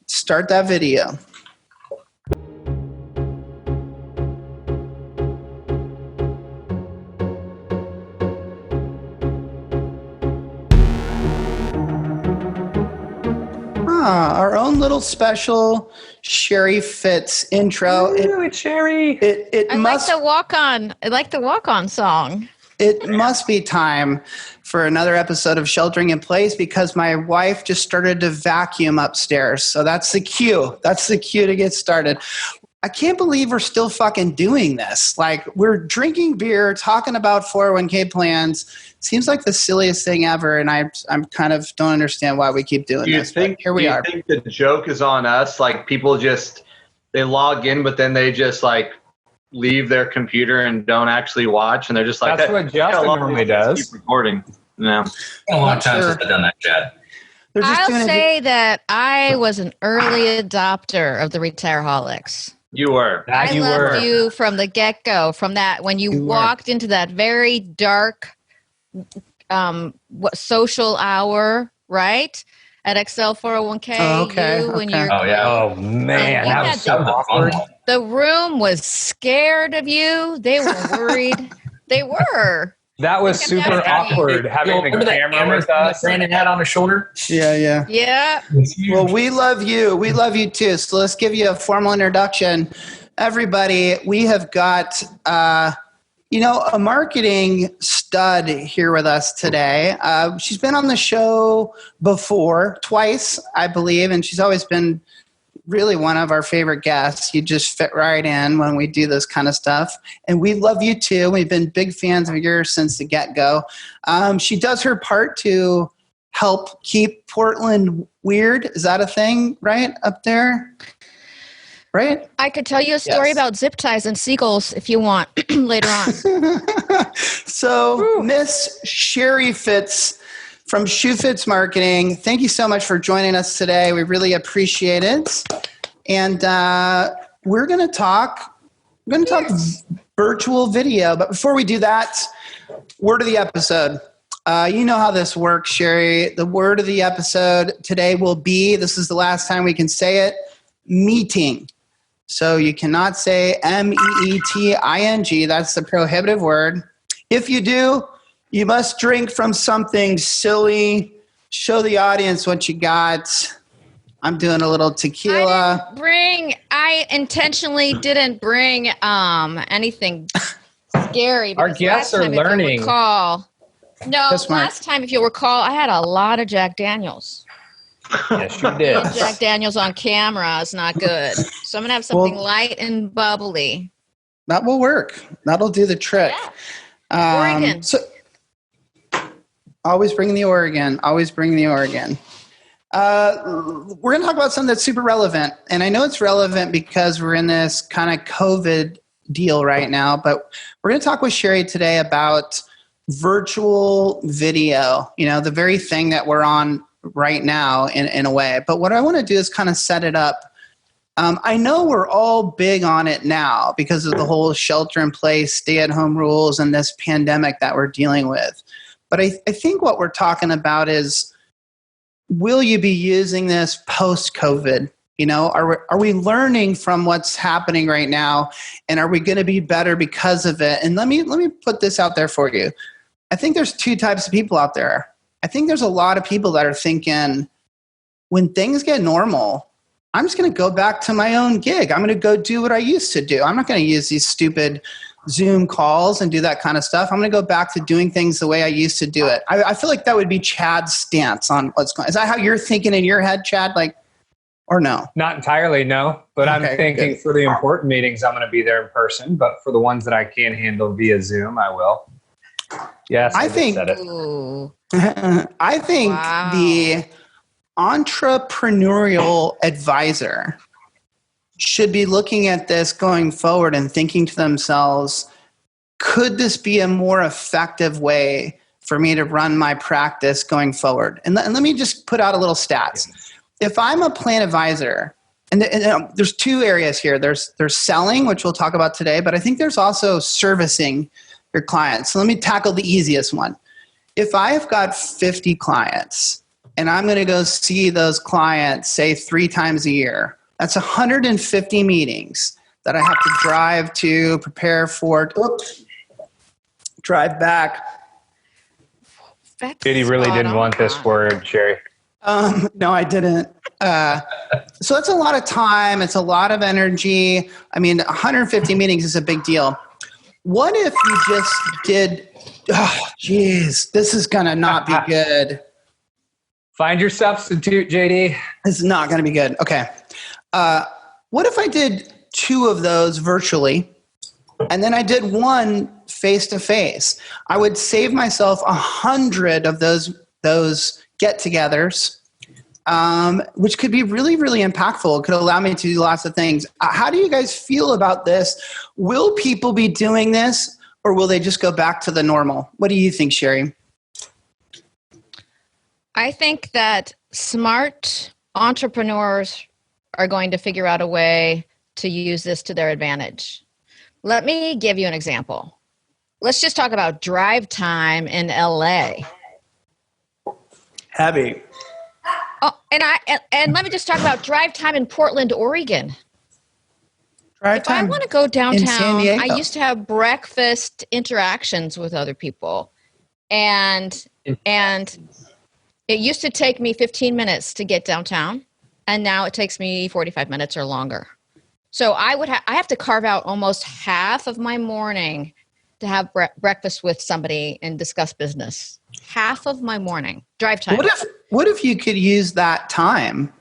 Start that video. Our own little special Sheri Fitts intro. It's Sheri. I like the walk-on song. It must be time for another episode of Sheltering in Place because my wife just started to vacuum upstairs. So that's the cue. That's the cue to get started. I can't believe we're still fucking doing this. Like, we're drinking beer, talking about 401k plans. Seems like the silliest thing ever, and I'm kind of don't understand why we keep doing this. Here we are. Do you think the joke is on us? Like, people they log in, but then they just like leave their computer and don't actually watch, and they're just like, that's what Justin normally does. Keep recording. No. A long time since I've done that, Chad. I'll say that I was an early adopter of the Retireholics. You were. I loved you from the get-go, from that when you walked into that very dark social hour, right? At Excel 401k. Oh, okay. Oh, man. That was so awkward. The room was scared of you. They were worried. They were. That was super awkward, having the camera with us. Brandon had on his shoulder. Yeah. Well, we love you. We love you too. So let's give you a formal introduction. Everybody, we have got, a marketing stud here with us today. She's been on the show before, twice, I believe, and she's always been really one of our favorite guests. You just fit right in when we do this kind of stuff. And we love you too. We've been big fans of yours since the get-go. She does her part to help keep Portland weird. Is that a thing right up there? Right? I could tell you a story about zip ties and seagulls if you want later on. So, Miss Sheri Fitts from Shoe Fits Marketing, thank you so much for joining us today. We really appreciate it. And we're going to talk virtual video. But before we do that, word of the episode. You know how this works, Sheri. The word of the episode today will be, this is the last time we can say it, meeting. So you cannot say meeting. That's the prohibitive word. If you do, you must drink from something silly. Show the audience what you got. I'm doing a little tequila. I intentionally didn't bring anything scary. Our guests are learning. Last time, if you'll recall, I had a lot of Jack Daniels. Yes, you did. And Jack Daniels on camera is not good. So I'm going to have something light and bubbly. That will work. That'll do the trick. Yeah. Oregon. So, always bring the Oregon. Always bring the Oregon. We're going to talk about something that's super relevant. And I know it's relevant because we're in this kind of COVID deal right now. But we're going to talk with Sheri today about virtual video. You know, the very thing that we're on right now in a way. But what I want to do is kind of set it up. I know we're all big on it now because of the whole shelter in place, stay at home rules, and this pandemic that we're dealing with. But I think what we're talking about is, will you be using this post-COVID? You know, are we learning from what's happening right now? And are we going to be better because of it? And let me put this out there for you. I think there's two types of people out there. I think there's a lot of people that are thinking, when things get normal, I'm just going to go back to my own gig. I'm going to go do what I used to do. I'm not going to use these stupid Zoom calls and do that kind of stuff. I'm going to go back to doing things the way I used to do it. I feel like that would be Chad's stance on what's going on. Is that how you're thinking in your head, Chad? Like, or no? Not entirely, no. But okay, I'm thinking for the important meetings, I'm going to be there in person. But for the ones that I can handle via Zoom, I will. Yes, I think said it. I think the entrepreneurial advisor should be looking at this going forward and thinking to themselves, could this be a more effective way for me to run my practice going forward? And let me just put out a little stats. If I'm a plan advisor, and there's two areas here. There's selling, which we'll talk about today, but I think there's also servicing your clients. So let me tackle the easiest one. If I have got 50 clients and I'm going to go see those clients, say 3 times a year. That's 150 meetings that I have to drive to, prepare for, drive back. Katie really didn't want this word, Sheri. No, I didn't. So it's a lot of time. It's a lot of energy. I mean, 150 meetings is a big deal. What if you just did, this is going to not be good. Find your substitute, JD. This is not going to be good. Okay. What if I did 2 of those virtually, and then I did 1 face-to-face? I would save myself 100 of those get-togethers, which could be really, really impactful. It could allow me to do lots of things. How do you guys feel about this? Will people be doing this, or will they just go back to the normal? What do you think, Sheri? I think that smart entrepreneurs are going to figure out a way to use this to their advantage. Let me give you an example. Let's just talk about drive time in LA. Heavy. Oh, and let me just talk about drive time in Portland, Oregon. If I want to go downtown, I used to have breakfast interactions with other people. And it used to take me 15 minutes to get downtown, and now it takes me 45 minutes or longer. So I have to carve out almost half of my morning to have breakfast with somebody and discuss business. Half of my morning drive time. What if you could use that time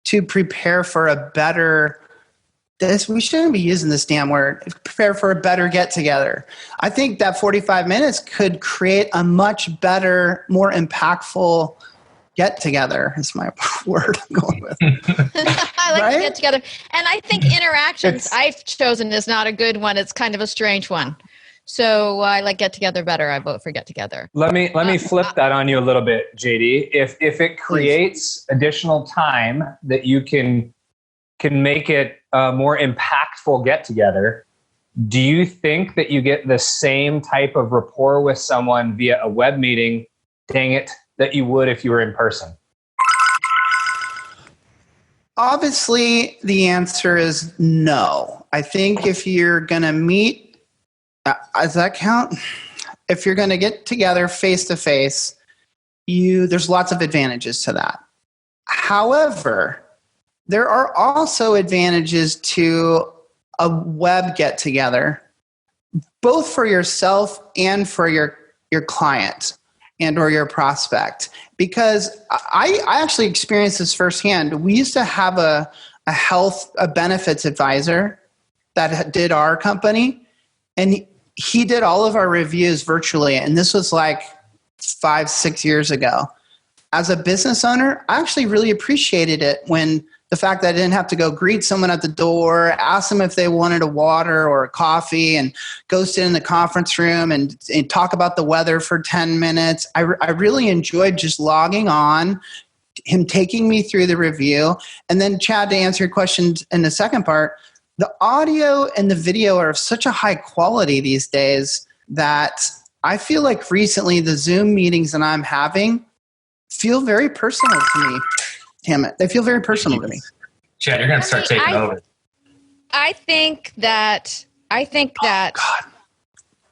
to prepare for a better? We shouldn't be using this damn word. Prepare for a better get together. I think that 45 minutes could create a much better, more impactful get together. Is my word I'm going with. I like to get together, and I think interactions I've chosen is not a good one. It's kind of a strange one. So I like get together better. I vote for get together. Let me flip that on you a little bit, JD. If it creates additional time that you can make it a more impactful get together, do you think that you get the same type of rapport with someone via a web meeting, dang it, that you would if you were in person? Obviously, the answer is no. I think if you're going to meet, does that count? If you're going to get together face to face, there's lots of advantages to that. However, there are also advantages to a web get together, both for yourself and for your client and or your prospect. Because I actually experienced this firsthand. We used to have a benefits advisor that did our company, and he did all of our reviews virtually. And this was like 5-6 years ago. As a business owner, I actually really appreciated it when the fact that I didn't have to go greet someone at the door, ask them if they wanted a water or a coffee, and go sit in the conference room and talk about the weather for 10 minutes. I really enjoyed just logging on, him taking me through the review. And then, Chad, to answer your questions in the second part, the audio and the video are of such a high quality these days that I feel like recently the Zoom meetings that I'm having feel very personal to me. Damn it. They feel very personal to me. Chad, you're going to start taking over. I think that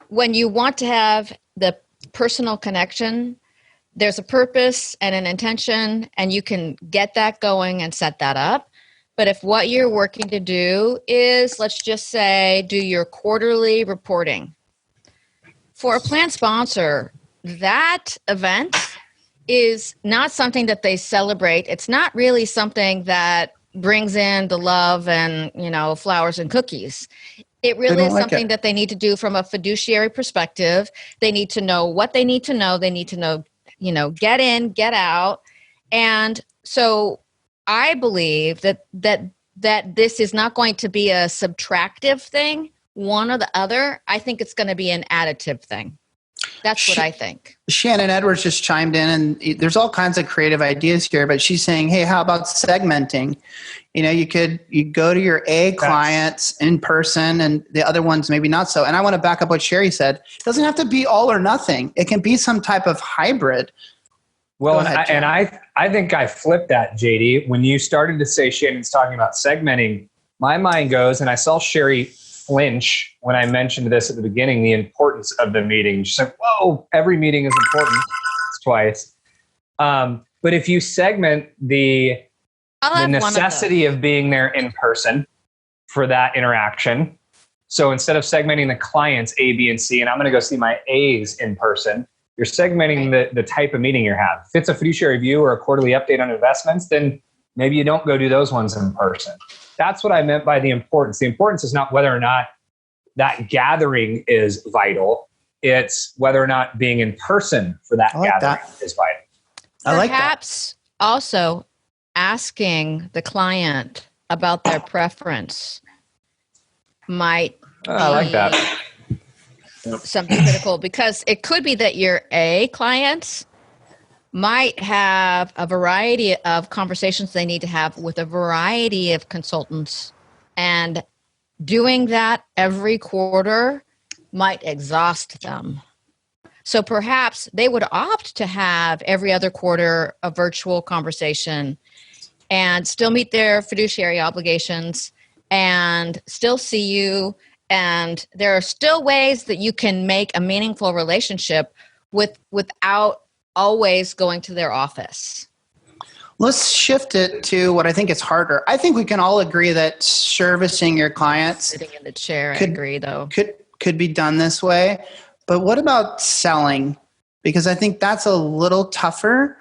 when you want to have the personal connection, there's a purpose and an intention, and you can get that going and set that up. But if what you're working to do is, let's just say, do your quarterly reporting. For a plan sponsor, that event is not something that they celebrate. It's not really something that brings in the love and, flowers and cookies. It really is something that they need to do from a fiduciary perspective. They need to know what they need to know. They need to know, get in, get out. And so I believe that this is not going to be a subtractive thing, one or the other. I think it's going to be an additive thing. That's what I think. Shannon Edwards just chimed in, and there's all kinds of creative ideas here, but she's saying, hey, how about segmenting? You go to your A clients in person and the other ones maybe not so. And I want to back up what Sheri said. It doesn't have to be all or nothing. It can be some type of hybrid. Well, I think I flipped that, JD. When you started to say Shannon's talking about segmenting, my mind goes, and I saw Sheri flinch when I mentioned this at the beginning, the importance of the meeting. She's like, whoa, every meeting is important. It's twice. But if you segment the necessity of being there in person for that interaction, so instead of segmenting the clients A, B, and C, and I'm going to go see my A's in person, you're segmenting the type of meeting you have. If it's a fiduciary review or a quarterly update on investments, then maybe you don't go do those ones in person. That's what I meant by the importance. The importance is not whether or not that gathering is vital. It's whether or not being in person for that gathering is vital. Perhaps also asking the client about their preference might be I like that. something critical, because it could be that your A clients might have a variety of conversations they need to have with a variety of consultants, and doing that every quarter might exhaust them. So perhaps they would opt to have every other quarter a virtual conversation and still meet their fiduciary obligations and still see you. And there are still ways that you can make a meaningful relationship without always going to their office. Let's shift it to what I think is harder. I think we can all agree that servicing your clients Sitting in the chair, I agree, though. Could be done this way. But what about selling? Because I think that's a little tougher.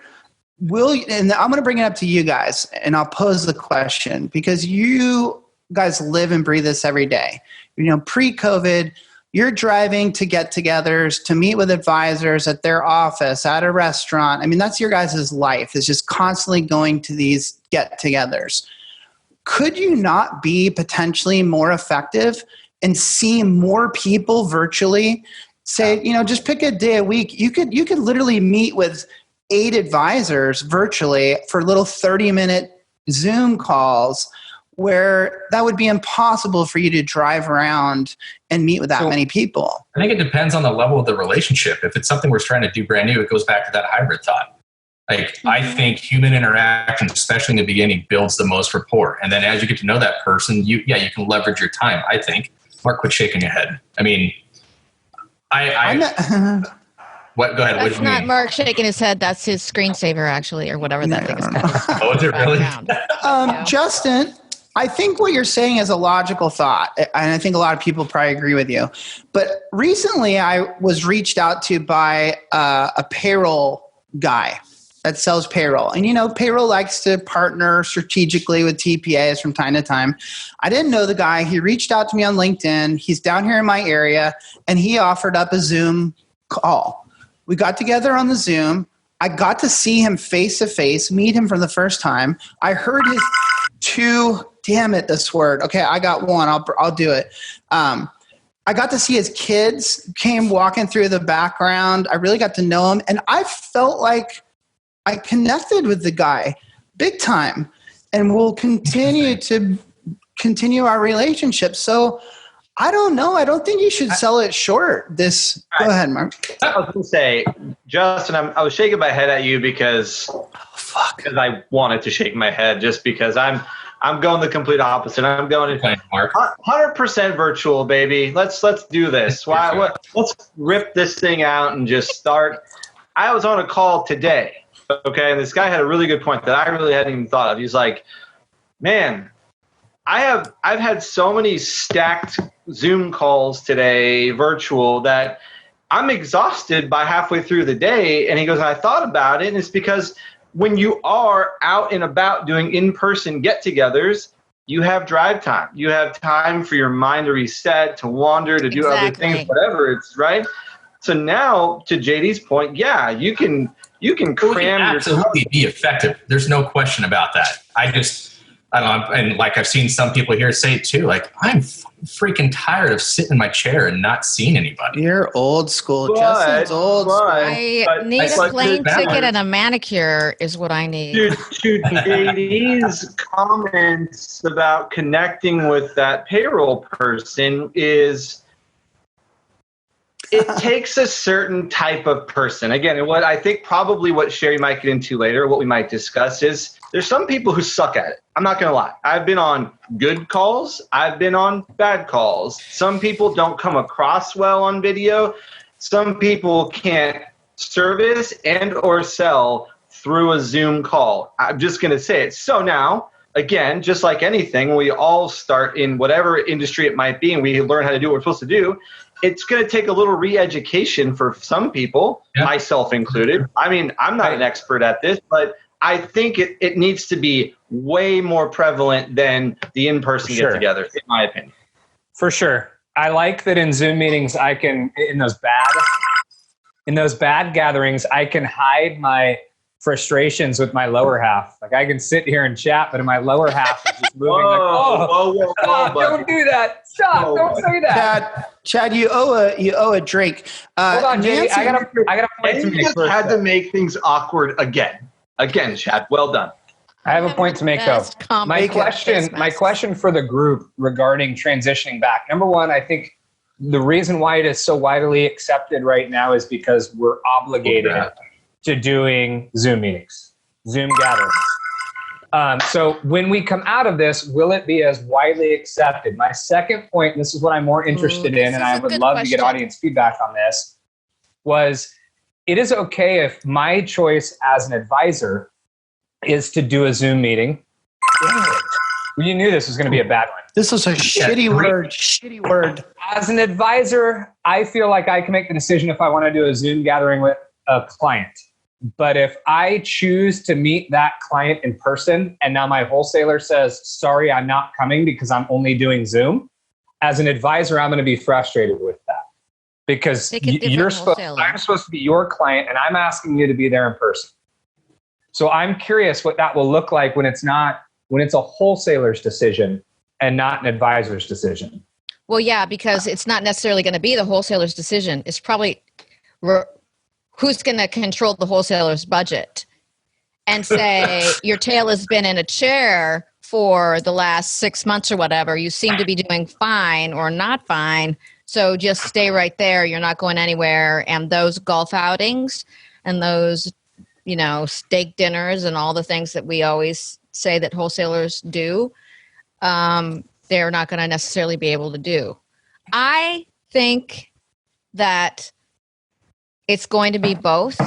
And I'm going to bring it up to you guys, and I'll pose the question, because you guys live and breathe this every day. Pre-COVID, you're driving to get-togethers, to meet with advisors at their office, at a restaurant. I mean, that's your guys' life, is just constantly going to these get-togethers. Could you not be potentially more effective and see more people virtually? Say, just pick a day a week. You could literally meet with 8 advisors virtually for little 30-minute Zoom calls, where that would be impossible for you to drive around and meet with that many people. I think it depends on the level of the relationship. If it's something we're trying to do brand new, it goes back to that hybrid thought. I think human interaction, especially in the beginning, builds the most rapport. And then as you get to know that person, you can leverage your time, I think. Mark, quit shaking your head. I mean, what? Go ahead. That's not Mark shaking his head. That's his screensaver, actually, or whatever that thing is called. Oh, is it really? Justin, I think what you're saying is a logical thought, and I think a lot of people probably agree with you. But recently I was reached out to by a payroll guy that sells payroll. And, payroll likes to partner strategically with TPAs from time to time. I didn't know the guy. He reached out to me on LinkedIn. He's down here in my area, and he offered up a Zoom call. We got together on the Zoom. I got to see him face to face, meet him for the first time. I heard his this word. Okay, I got one. I'll do it. I got to see his kids came walking through the background. I really got to know him, and I felt like I connected with the guy big time, and we'll continue our relationship. So I don't know. I don't think you should sell it short. Go ahead, Mark. I was going to say, Justin, I was shaking my head at you because I wanted to shake my head, just because I'm going the complete opposite. I'm going 100% virtual, baby. Let's do this. Let's rip this thing out and just start. I was on a call today, okay, and this guy had a really good point that I really hadn't even thought of. He's like, man, I've had so many stacked Zoom calls today, virtual, that I'm exhausted by halfway through the day. And he goes, I thought about it, and it's because when you are out and about doing in-person get-togethers, you have drive time. You have time for your mind to reset, to wander, to do other things, whatever it's, right? So now, to JD's point, yeah, you can cram absolutely be effective. There's no question about that. I don't know, and like I've seen some people here say it too, like, I'm freaking tired of sitting in my chair and not seeing anybody. You're old school. Justin's old school. I need a plane ticket and a manicure is what I need. To JD's comments about connecting with that payroll person is, it takes a certain type of person. Again, and what I think probably what Sheri might get into later, what we might discuss is there's some people who suck at it. I'm not going to lie. I've been on good calls. I've been on bad calls. Some people don't come across well on video. Some people can't service and or sell through a Zoom call. I'm just going to say it. So now, again, just like anything, we all start in whatever industry it might be and we learn how to do what we're supposed to do. It's going to take a little re-education for some people, myself included. I mean, I'm not an expert at this, but I think it needs to be way more prevalent than the in-person get-together, in my opinion. For sure. I like that in Zoom meetings, I can, in those bad gatherings, I can hide my frustrations with my lower half. Like I can sit here and chat, but in my lower half is just moving. Whoa, stop, don't do that. Stop, don't say that. Chad, you owe a drink. Hold on, JD. I got a point to make. You just had to make things awkward again. Again, Chad. Well done. I have a point to make though. My question for the group regarding transitioning back. Number one, I think the reason why it is so widely accepted right now is because we're obligated to doing Zoom meetings, Zoom gatherings. So when we come out of this, will it be as widely accepted? My second point, and this is what I'm more interested in, and I would love to get audience feedback on this, was it is okay if my choice as an advisor is to do a Zoom meeting. You knew this was going to be a bad one. This was a shitty word. As an advisor, I feel like I can make the decision if I want to do a Zoom gathering with a client. But if I choose to meet that client in person and now my wholesaler says, sorry, I'm not coming because I'm only doing Zoom, as an advisor, I'm going to be frustrated with that. Because I'm supposed to be your client and I'm asking you to be there in person. So I'm curious what that will look like when it's a wholesaler's decision and not an advisor's decision. Well, yeah, because it's not necessarily going to be the wholesaler's decision. It's probably who's going to control the wholesaler's budget and say your tail has been in a chair for the last 6 months or whatever. You seem to be doing fine or not fine. So just stay right there. You're not going anywhere. And those golf outings and those, steak dinners and all the things that we always say that wholesalers do, they're not going to necessarily be able to do. I think that it's going to be both.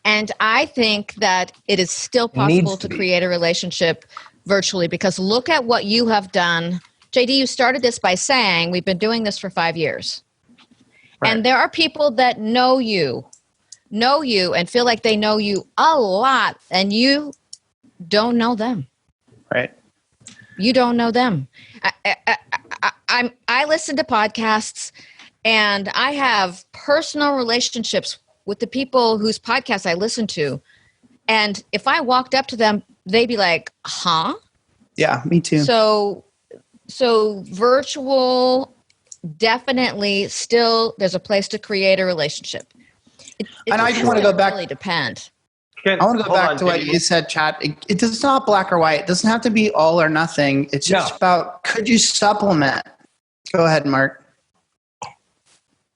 And I think that it is still possible to create a relationship virtually because look at what you have done. JD, you started this by saying we've been doing this for 5 years. Right. And there are people that know you and feel like they know you a lot and you don't know them. Right. You don't know them. I listen to podcasts and I have personal relationships with the people whose podcasts I listen to. And if I walked up to them, they'd be like, huh? Yeah, me too. So virtual, definitely still there's a place to create a relationship. And I just want to go back. Really depend. I want to go back to what you said, Chad. It is not black or white. It doesn't have to be all or nothing. It's just about, could you supplement? Go ahead, Mark.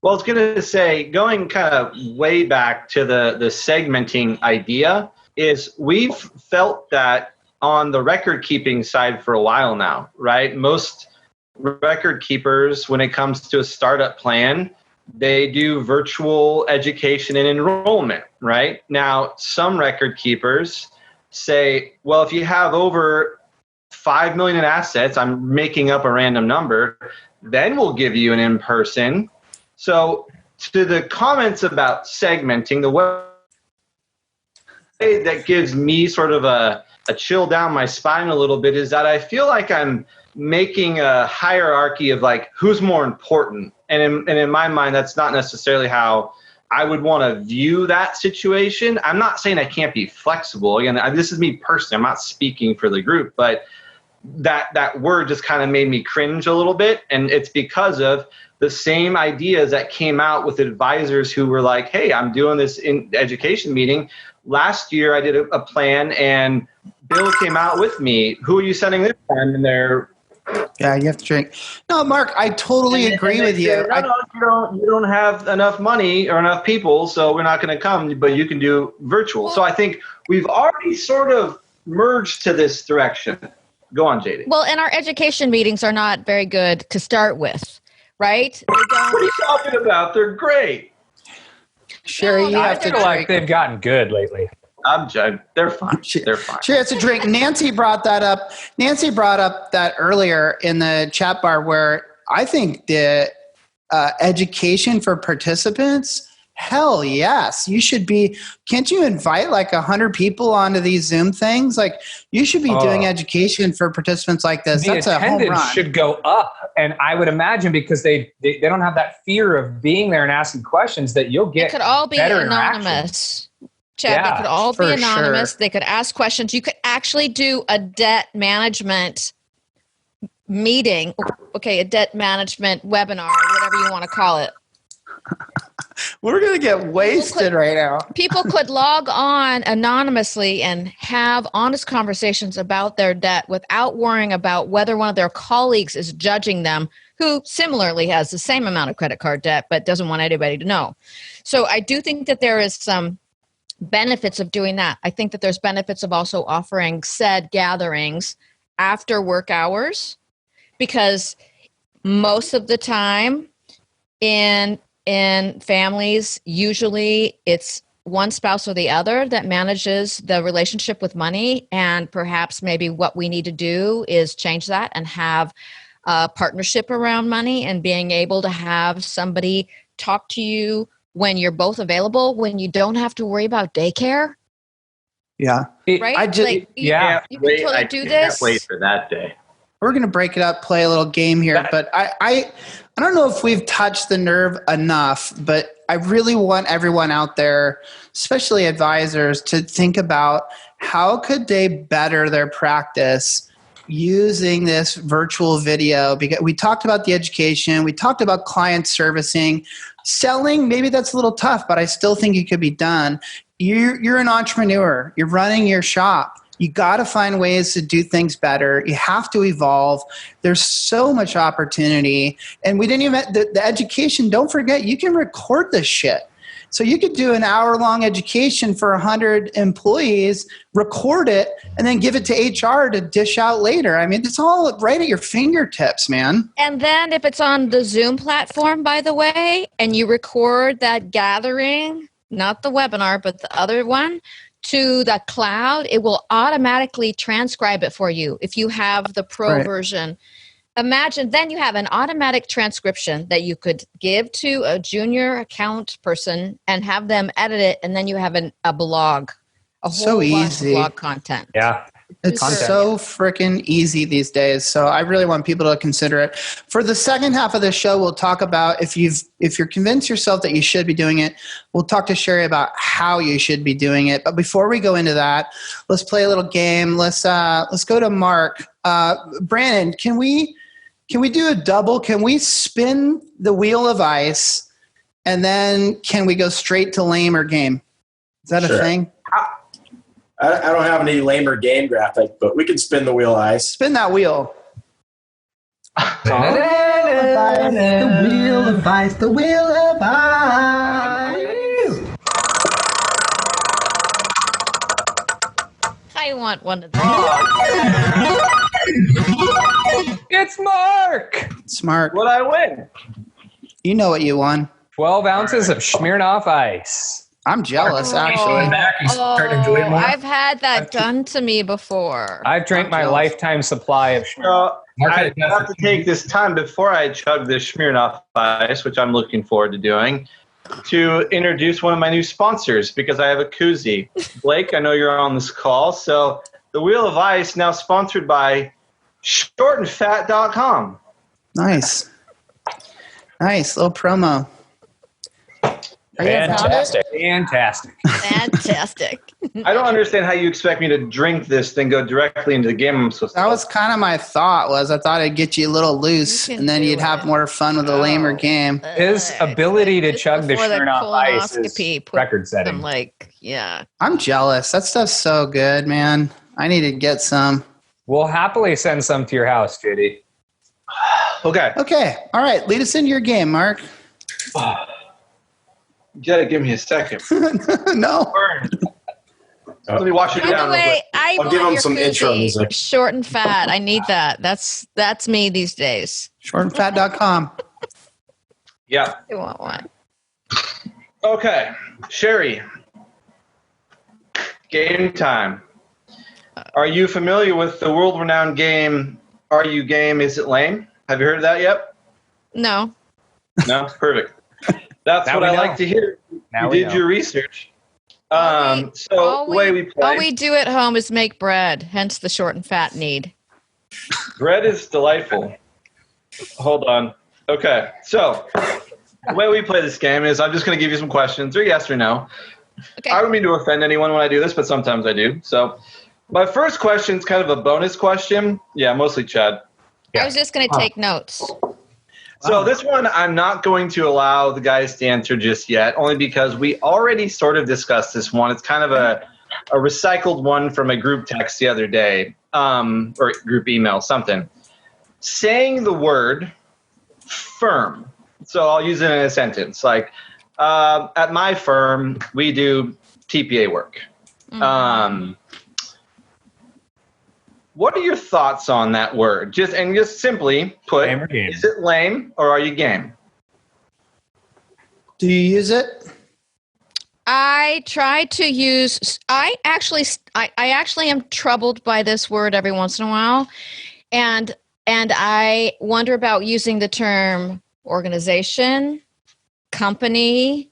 Well, I was going to say, going kind of way back to the segmenting idea, is we've felt that on the record keeping side for a while now, right? Most record keepers, when it comes to a startup plan, they do virtual education and enrollment, right? Now, some record keepers say, well, if you have over 5 million in assets, I'm making up a random number, then we'll give you an in-person. So to the comments about segmenting, the way that gives me sort of a chill down my spine a little bit is that I feel like I'm making a hierarchy of like who's more important. And in my mind, that's not necessarily how I would want to view that situation. I'm not saying I can't be flexible. Again, this is me personally. I'm not speaking for the group, but that word just kind of made me cringe a little bit. And it's because of the same ideas that came out with advisors who were like, hey, I'm doing this in education meeting. Last year I did a plan and Bill came out with me. Who are you sending this time? And they're Yeah, you have to drink. No, Mark, I totally agree with you. You don't have enough money or enough people, so we're not going to come, but you can do virtual. So I think we've already sort of merged to this direction. Go on, JD. Well, and our education meetings are not very good to start with, right? What are you talking about? They're great. Sherry, you have to feel like they've gotten good lately. I'm joking. They're fine. They're fine. Sure, it's a drink. Nancy brought that up. Nancy brought up that earlier in the chat bar where I think the education for participants, hell yes. You should be, can't you invite like 100 people onto these Zoom things? Like you should be doing education for participants like this. That's a home run. The attendance should go up. And I would imagine because they don't have that fear of being there and asking questions that you'll get it could all be better anonymous. Chad, they could all be anonymous. Sure. They could ask questions. You could actually do a debt management meeting. Okay, a debt management webinar, whatever you want to call it. We're going to get wasted right now. People could log on anonymously and have honest conversations about their debt without worrying about whether one of their colleagues is judging them, who similarly has the same amount of credit card debt but doesn't want anybody to know. So I do think that there is some benefits of doing that. I think that there's benefits of also offering said gatherings after work hours, because most of the time in families, usually it's one spouse or the other that manages the relationship with money, and perhaps maybe what we need to do is change that and have a partnership around money and being able to have somebody talk to you when you're both available, when you don't have to worry about daycare. Yeah. Right? You can totally do this. Can't wait for that day. We're going to break it up, play a little game here, but I don't know if we've touched the nerve enough, but I really want everyone out there, especially advisors, to think about how could they better their practice using this virtual video. Because we talked about the education, we talked about client servicing, selling, maybe that's a little tough, but I still think it could be done. You're an entrepreneur, you're running your shop. You got to find ways to do things better. You have to evolve. There's so much opportunity. And we didn't even, the education, don't forget, you can record this shit. So you could do an hour-long education for 100 employees, record it, and then give it to HR to dish out later. I mean, it's all right at your fingertips, man. And then if it's on the Zoom platform, by the way, and you record that gathering, not the webinar, but the other one, to the cloud, it will automatically transcribe it for you if you have the pro version. Imagine then you have an automatic transcription that you could give to a junior account person and have them edit it, and then you have a blog, a whole bunch of blog content. Yeah. It's so freaking easy these days. So I really want people to consider it. For the second half of the show, we'll talk about if you're convinced yourself that you should be doing it, we'll talk to Sheri about how you should be doing it. But before we go into that, let's play a little game. Let's go to Mark. Brandon, can we do a double? Can we spin the wheel of ice, and then can we go straight to lame or game? Is that a thing? I don't have any lame or game graphic, but we can spin the wheel of ice. Spin that wheel. The wheel of ice, the wheel of ice. I want one of those. It's Mark. Smart. What'd I win? You know what you won. 12 ounces of Smirnoff Ice. I'm jealous, actually. I've had that done to me before. I've drank my lifetime supply of Smirnoff. I have to take this time before I chug this Smirnoff Ice, which I'm looking forward to doing, to introduce one of my new sponsors because I have a koozie. Blake, I know you're on this call. So the Wheel of Ice now sponsored by shortandfat.com. Nice. Nice little promo. Fantastic. I don't understand how you expect me to drink this, then go directly into the game I'm supposed to. That was kind of my thought. I thought I'd get you a little loose, and then you'd have more fun with a lamer game. His ability to chug the Smirnoff Ice is record-setting. I'm jealous. That stuff's so good, man. I need to get some. We'll happily send some to your house, JD. Okay. Okay. All right. Lead us into your game, Mark. You gotta give me a second. No. Let me wash it By down the real way, quick. I I'll want give him your some intro koozie music. short and fat. I need that. That's me these days. Shortandfat.com. Yeah. I want one. Okay. Sheri. Game time. Are you familiar with the world-renowned game, Are You Game, Is It Lame? Have you heard of that yet? No. No? Perfect. That's Now what we I know. like to hear. Now You we did know. your research. So all the way we play, all we do at home is make bread, hence the short and fat need. bread is delightful. Hold on. Okay, so the way we play this game is I'm just going to give you some questions. They're yes or no. Okay. I don't mean to offend anyone when I do this, but sometimes I do. So my first question is kind of a bonus question. Yeah, mostly Chad. I was just going to take notes. So this one, I'm not going to allow the guys to answer just yet, only because we already sort of discussed this one. It's kind of a recycled one from a group text the other day, or group email, something. Saying the word firm. So I'll use it in a sentence. Like, at my firm, we do TPA work. What are your thoughts on that word? Just simply put, Lame or game? is it lame or are you game? Do you use it? I try to use. I actually am troubled by this word every once in a while, and I wonder about using the term organization, company,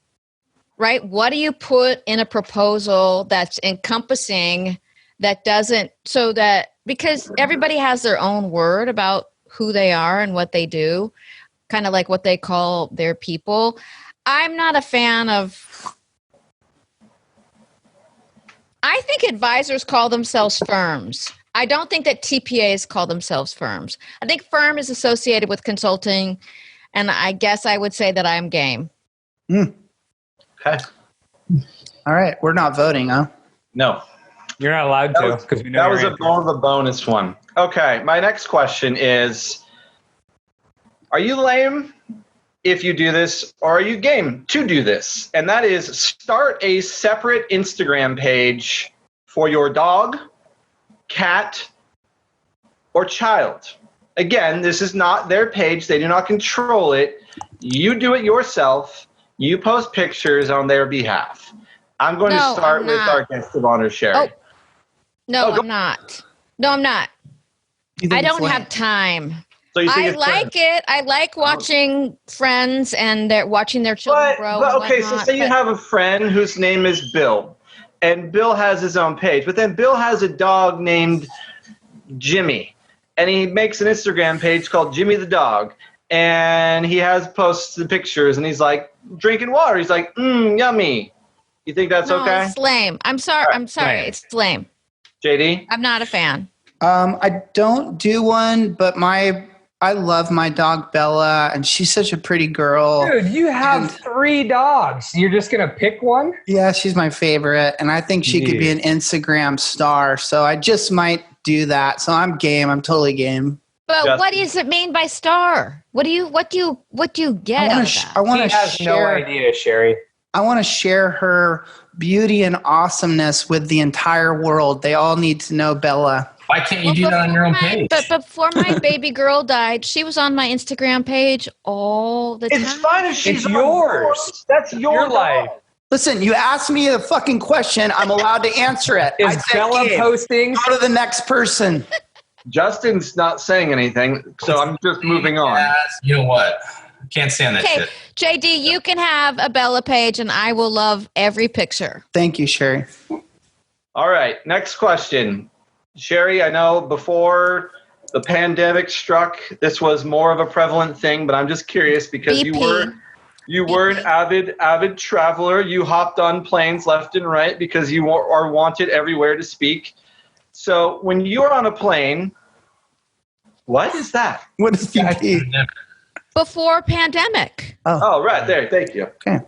right? What do you put in a proposal that's encompassing that doesn't, so that, because everybody has their own word about who they are and what they do, kind of like what they call their people. I'm not a fan of, I think advisors call themselves firms. I don't think that TPAs call themselves firms. I think firm is associated with consulting, and I guess I would say that I'm game. Okay. All right. We're not voting, huh? No. You're not allowed to because we know That your was answer. more of a bonus one. Okay, my next question is, are you lame if you do this, or are you game to do this? And that is, start a separate Instagram page for your dog, cat, or child. Again, this is not their page. They do not control it. You do it yourself. You post pictures on their behalf. I'm going to start with our guest of honor, Sheri. I'm not. No, I'm not. I don't have time. So you think I it's like it. I like watching friends and they're watching their children grow. But and okay, so whatnot, say you have a friend whose name is Bill, and Bill has his own page, but then Bill has a dog named Jimmy, and he makes an Instagram page called Jimmy the Dog, and he has posts and pictures, and he's like drinking water. He's like, yummy. You think that's okay? It's lame. I'm sorry. Right. I'm sorry. Lame. It's lame. JD? I'm not a fan. I don't do one, but I love my dog Bella, and she's such a pretty girl. Dude, you have And- 3 dogs. You're just going to pick one? Yeah, she's my favorite, and I think she could be an Instagram star. So I just might do that. So I'm game. I'm totally game. But Justin. what does it mean by star? What do you get out of that? I want He to has no share. idea, Sheri. I want to share her beauty and awesomeness with the entire world. They all need to know Bella. Why can't you do that on your own page? But before my baby girl died, she was on my Instagram page all the time. It's fine if she's It's on yours. yours. That's Your life. Listen, you asked me a fucking question. I'm allowed to answer it. I Is said Bella game. posting? Go to the next person. Justin's not saying anything, so I'm just moving on. Yes, you know what? Can't stand that Okay, shit. JD, you can have a Bella page, and I will love every picture. Thank you, Sheri. All right, next question. Sheri, I know before the pandemic struck, this was more of a prevalent thing, but I'm just curious because you were an avid traveler. You hopped on planes left and right because you are wanted everywhere to speak. So when you're on a plane, what is that? What is VP? Before pandemic, Oh, right there. Thank you. Okay.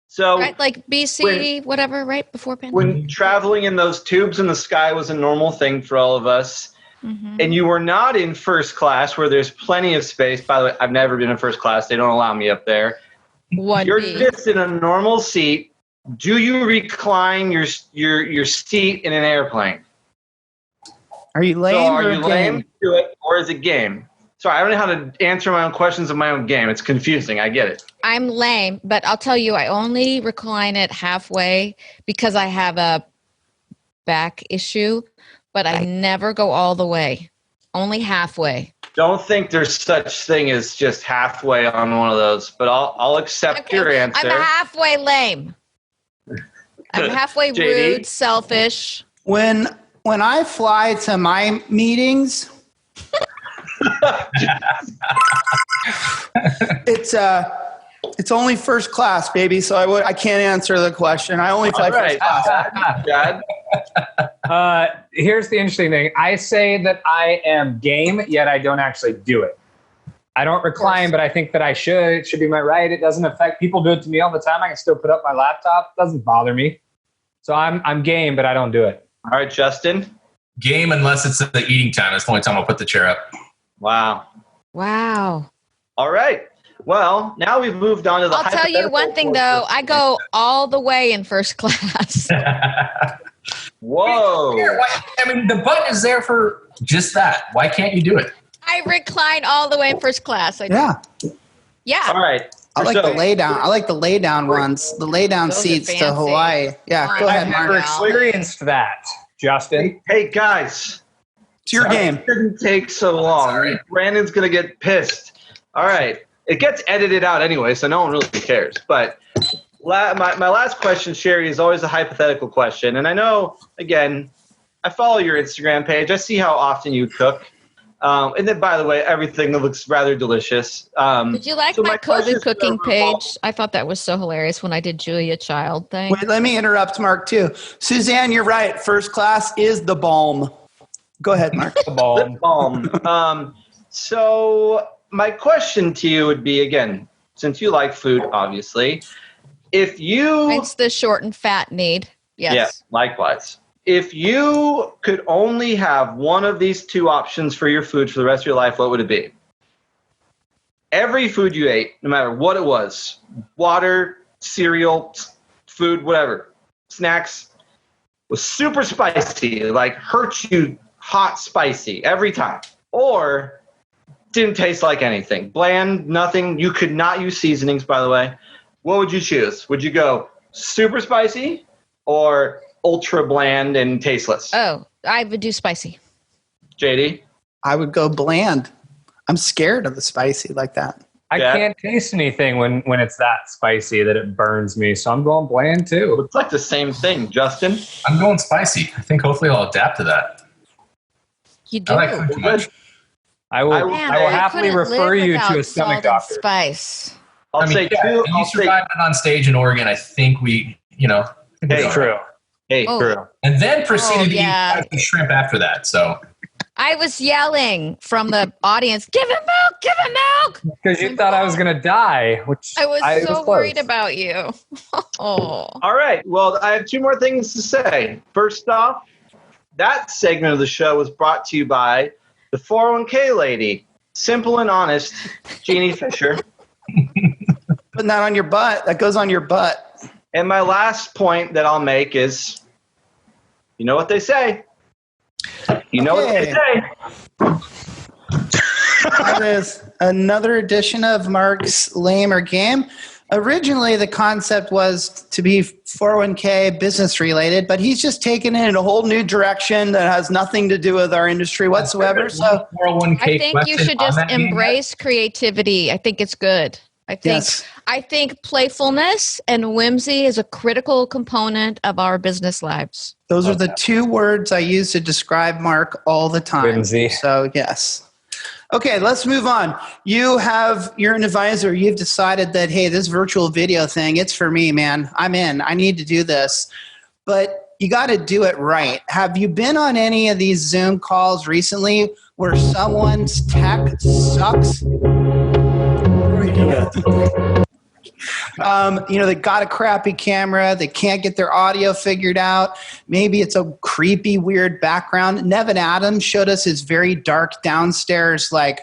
So right? Like BC, whatever, right? Before pandemic. when traveling in those tubes in the sky was a normal thing for all of us, and you were not in first class where there's plenty of space. By the way, I've never been in first class. They don't allow me up there. You're just in a normal seat. Do you recline your seat in an airplane? Are you lame? So are you lame to it, or is it game? Sorry, I don't know how to answer my own questions of my own game. It's confusing. I get it. I'm lame, but I'll tell you, I only recline it halfway because I have a back issue, but I never go all the way. Only halfway. Don't think there's such thing as just halfway on one of those, but I'll accept your answer. I'm halfway lame. I'm halfway JD? rude, selfish. When I fly to my meetings, it's only first class, baby. So I can't answer the question. I only fly first class. Dad? Here's the interesting thing. I say that I am game, yet I don't actually do it. I don't recline, but I think that I should. It should be my right. It doesn't affect people. Do it to me all the time. I can still put up my laptop. It doesn't bother me. So I'm game, but I don't do it. All right, Justin. Game unless it's the eating time. That's the only time I'll put the chair up. Wow. All right. Well, now we've moved on to the. I'll tell you one thing though. I go all the way in first class. Whoa. I mean, the button is there for just that. Why can't you do it? I recline all the way in first class. Yeah. All right. I like the lay down. I like the lay down ones. The lay down seats to Hawaii. Yeah, go ahead, I've Mark. never experienced that, Justin. Hey guys, it's your game. It didn't take so long. Brandon's gonna get pissed. All right, it gets edited out anyway, so no one really cares. But my last question, Sheri, is always a hypothetical question, and I know, again, I follow your Instagram page. I see how often you cook. And then, by the way, everything looks rather delicious. Did you like my COVID cooking page? I thought that was so hilarious when I did Julia Child thing. Wait, let me interrupt Mark too. Suzanne, you're right. First class is the balm. Go ahead, Mark. The balm. So my question to you would be, again, since you like food, obviously, if you... It's the short and fat need. Yes. Yeah, likewise. If you could only have one of these two options for your food for the rest of your life, what would it be? Every food you ate, no matter what it was, water, cereal, food, whatever, snacks, was super spicy, like hurt you hot spicy every time. Or didn't taste like anything. Bland, nothing. You could not use seasonings, by the way. What would you choose? Would you go super spicy or ultra bland and tasteless? Oh, I would do spicy. JD? I would go bland. I'm scared of the spicy like that. I can't taste anything when it's that spicy that it burns me, so I'm going bland too. It's like the same thing, Justin. I'm going spicy. I think hopefully I'll adapt to that. You do. I like food too much. I will happily refer you to a stomach doctor. Spice. I'll say two. You survived it on stage in Oregon. I think we, It's true. Hey, true. And then proceeded to eat shrimp after that. So I was yelling from the audience, "Give him milk! Give him milk!" Because you thought I was going to die, which I was so close. worried about you. Oh. All right. Well, I have two more things to say. First off, that segment of the show was brought to you by the 401k lady, simple and honest, Jeannie Fisher. Putting that on your butt. That goes on your butt. And my last point that I'll make is, you know what they say. You know what they say. That is another edition of Mark's Lame or Game. Originally, the concept was to be 401k business related, but he's just taken it in a whole new direction that has nothing to do with our industry whatsoever. So 401k I think you should just embrace creativity. I think it's good. I think playfulness and whimsy is a critical component of our business lives. Those are the two words I use to describe Mark all the time. Whimsy. So yes. Okay, let's move on. You're an advisor. You've decided that, hey, this virtual video thing, it's for me, man. I'm in. I need to do this. But you got to do it right. Have you been on any of these Zoom calls recently where someone's tech sucks? They got a crappy camera. They can't get their audio figured out. Maybe it's a creepy, weird background. Nevin Adams showed us his very dark downstairs, like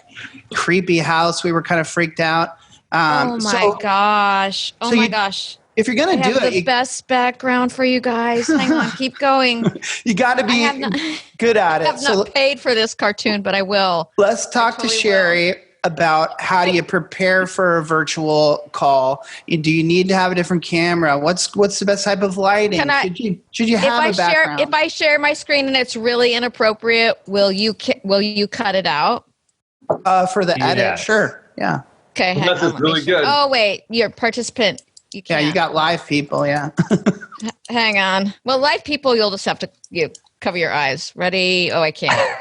creepy house. We were kind of freaked out. Oh my gosh. If you're going to do it, the best background for you guys. Hang on, keep going. You got to be good at it. I have not paid for this cartoon, but I will. Let's talk to Sheri about how do you prepare for a virtual call. Do you need to have a different camera? What's the best type of lighting? Should you have a background? If I share my screen and it's really inappropriate, will you cut it out? For the edit, sure. Yeah. Okay. This is really good. Oh wait, you're a participant. You can't. Yeah, you got live people. Yeah. Hang on. Well, live people, you'll just have to cover your eyes. Ready? Oh, I can't.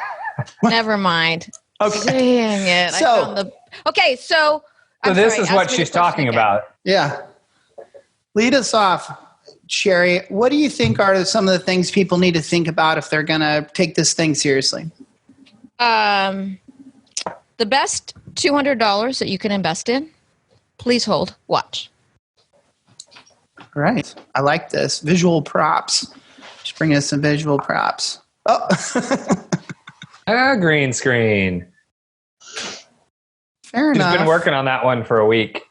Never mind. Okay. Dang it. So this is what she's talking about. Yeah. Lead us off, Sheri. What do you think are some of the things people need to think about if they're going to take this thing seriously? The best $200 that you can invest in, please hold, watch. All right. I like this. Visual props. Just bring us some visual props. Oh. Green screen. Fair enough. She's been working on that one for a week.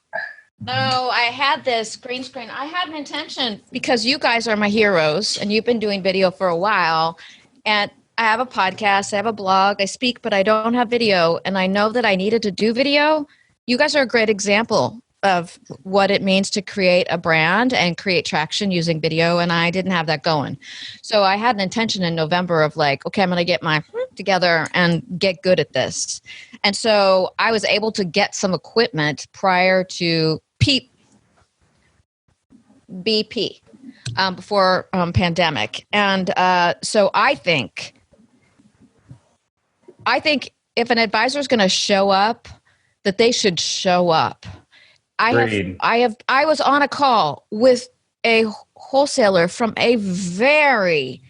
No, I had this green screen. I had an intention because you guys are my heroes and you've been doing video for a while. And I have a podcast, I have a blog, I speak, but I don't have video. And I know that I needed to do video. You guys are a great example of what it means to create a brand and create traction using video. And I didn't have that going. So I had an intention in November of like, okay, I'm going to get my together and get good at this. And so I was able to get some equipment prior to BP before pandemic. And so I think if an advisor is going to show up, that they should show up. I was on a call with a wholesaler from a very,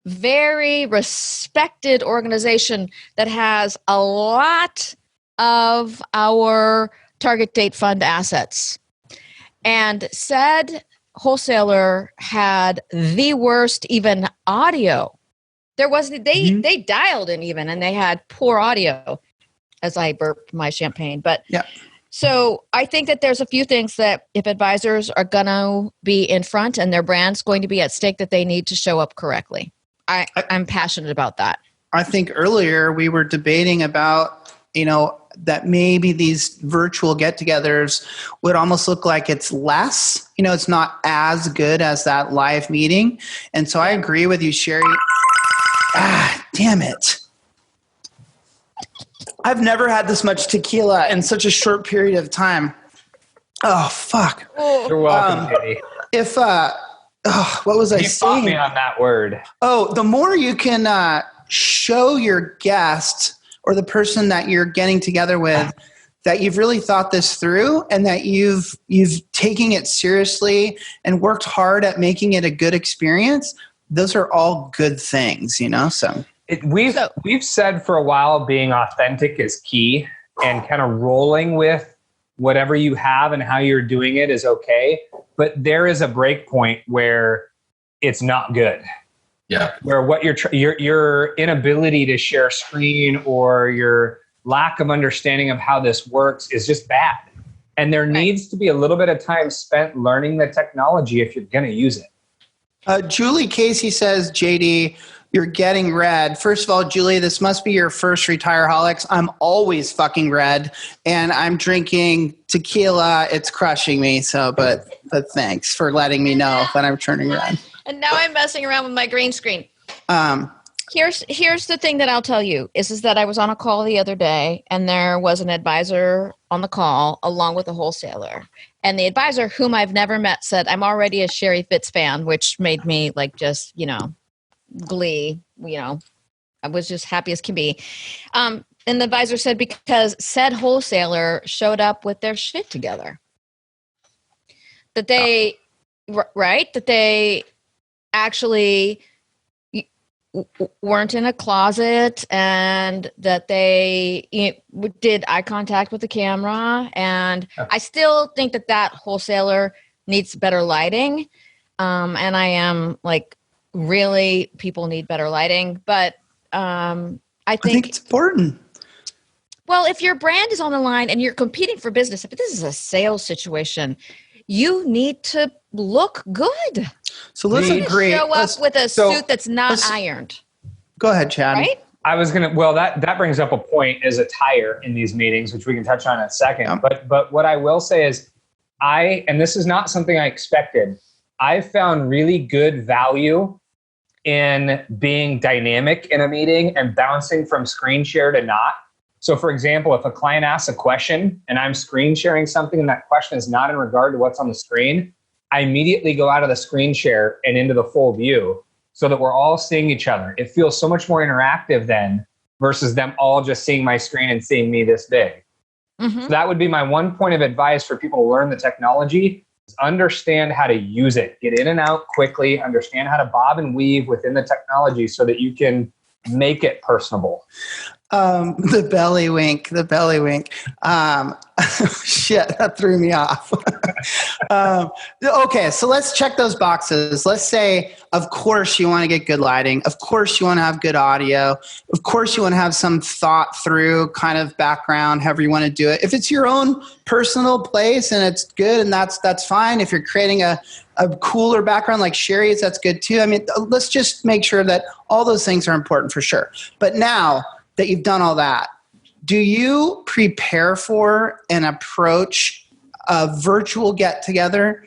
very respected organization that has a lot of our target date fund assets. And said wholesaler had the worst even audio. There was they dialed in even and they had poor audio as I burped my champagne. But yeah. So I think that there's a few things that if advisors are going to be in front and their brand's going to be at stake, that they need to show up correctly. I'm passionate about that. I think earlier we were debating about, that maybe these virtual get-togethers would almost look like it's less, it's not as good as that live meeting. And so I agree with you, Sheri. Damn it. I've never had this much tequila in such a short period of time. Oh, fuck. You're welcome, Katie. What was I saying? You fought me on that word. Oh, the more you can show your guest or the person that you're getting together with that you've really thought this through and that you've taken it seriously and worked hard at making it a good experience, those are all good things, so... We've said for a while being authentic is key and kind of rolling with whatever you have and how you're doing it is okay. But there is a break point where it's not good. Yeah. Where what your inability to share screen or your lack of understanding of how this works is just bad. And there needs to be a little bit of time spent learning the technology if you're going to use it. Julie Casey says, JD, you're getting red. First of all, Julie, this must be your first Retireholics. I'm always fucking red, and I'm drinking tequila. It's crushing me. So, but thanks for letting me know that I'm turning red. And now I'm messing around with my green screen. Here's the thing that I'll tell you is that I was on a call the other day, and there was an advisor on the call along with a wholesaler. And the advisor, whom I've never met, said, "I'm already a Sheri Fitts fan," which made me glee, I was just happy as can be. And the advisor said, because said wholesaler showed up with their shit together, that they actually weren't in a closet and that they did eye contact with the camera. And I still think that wholesaler needs better lighting. And I am like, really, people need better lighting. But I think it's important. Well, if your brand is on the line and you're competing for business, if this is a sales situation, you need to look good. So let's agree. Show up with a suit that's not ironed. Go ahead, Chad. Right? I was going to, well, that brings up a point as attire in these meetings, which we can touch on in a second. Yeah. But what I will say is and this is not something I expected, I found really good value in being dynamic in a meeting and bouncing from screen share to not. So for example, if a client asks a question and I'm screen sharing something and that question is not in regard to what's on the screen, I immediately go out of the screen share and into the full view so that we're all seeing each other. It feels so much more interactive then versus them all just seeing my screen and seeing me this big. Mm-hmm. So that would be my one point of advice for people to learn the technology is understand how to use it. Get in and out quickly, understand how to bob and weave within the technology so that you can make it personable. The belly wink. Shit, that threw me off. Okay, so let's check those boxes. Let's say, of course, you want to get good lighting. Of course, you want to have good audio. Of course, you want to have some thought through kind of background, however you want to do it. If it's your own personal place and it's good, and that's fine. If you're creating a cooler background like Sheri's, that's good too. I mean, let's just make sure that all those things are important for sure. But now that you've done all that, do you prepare for and approach a virtual get-together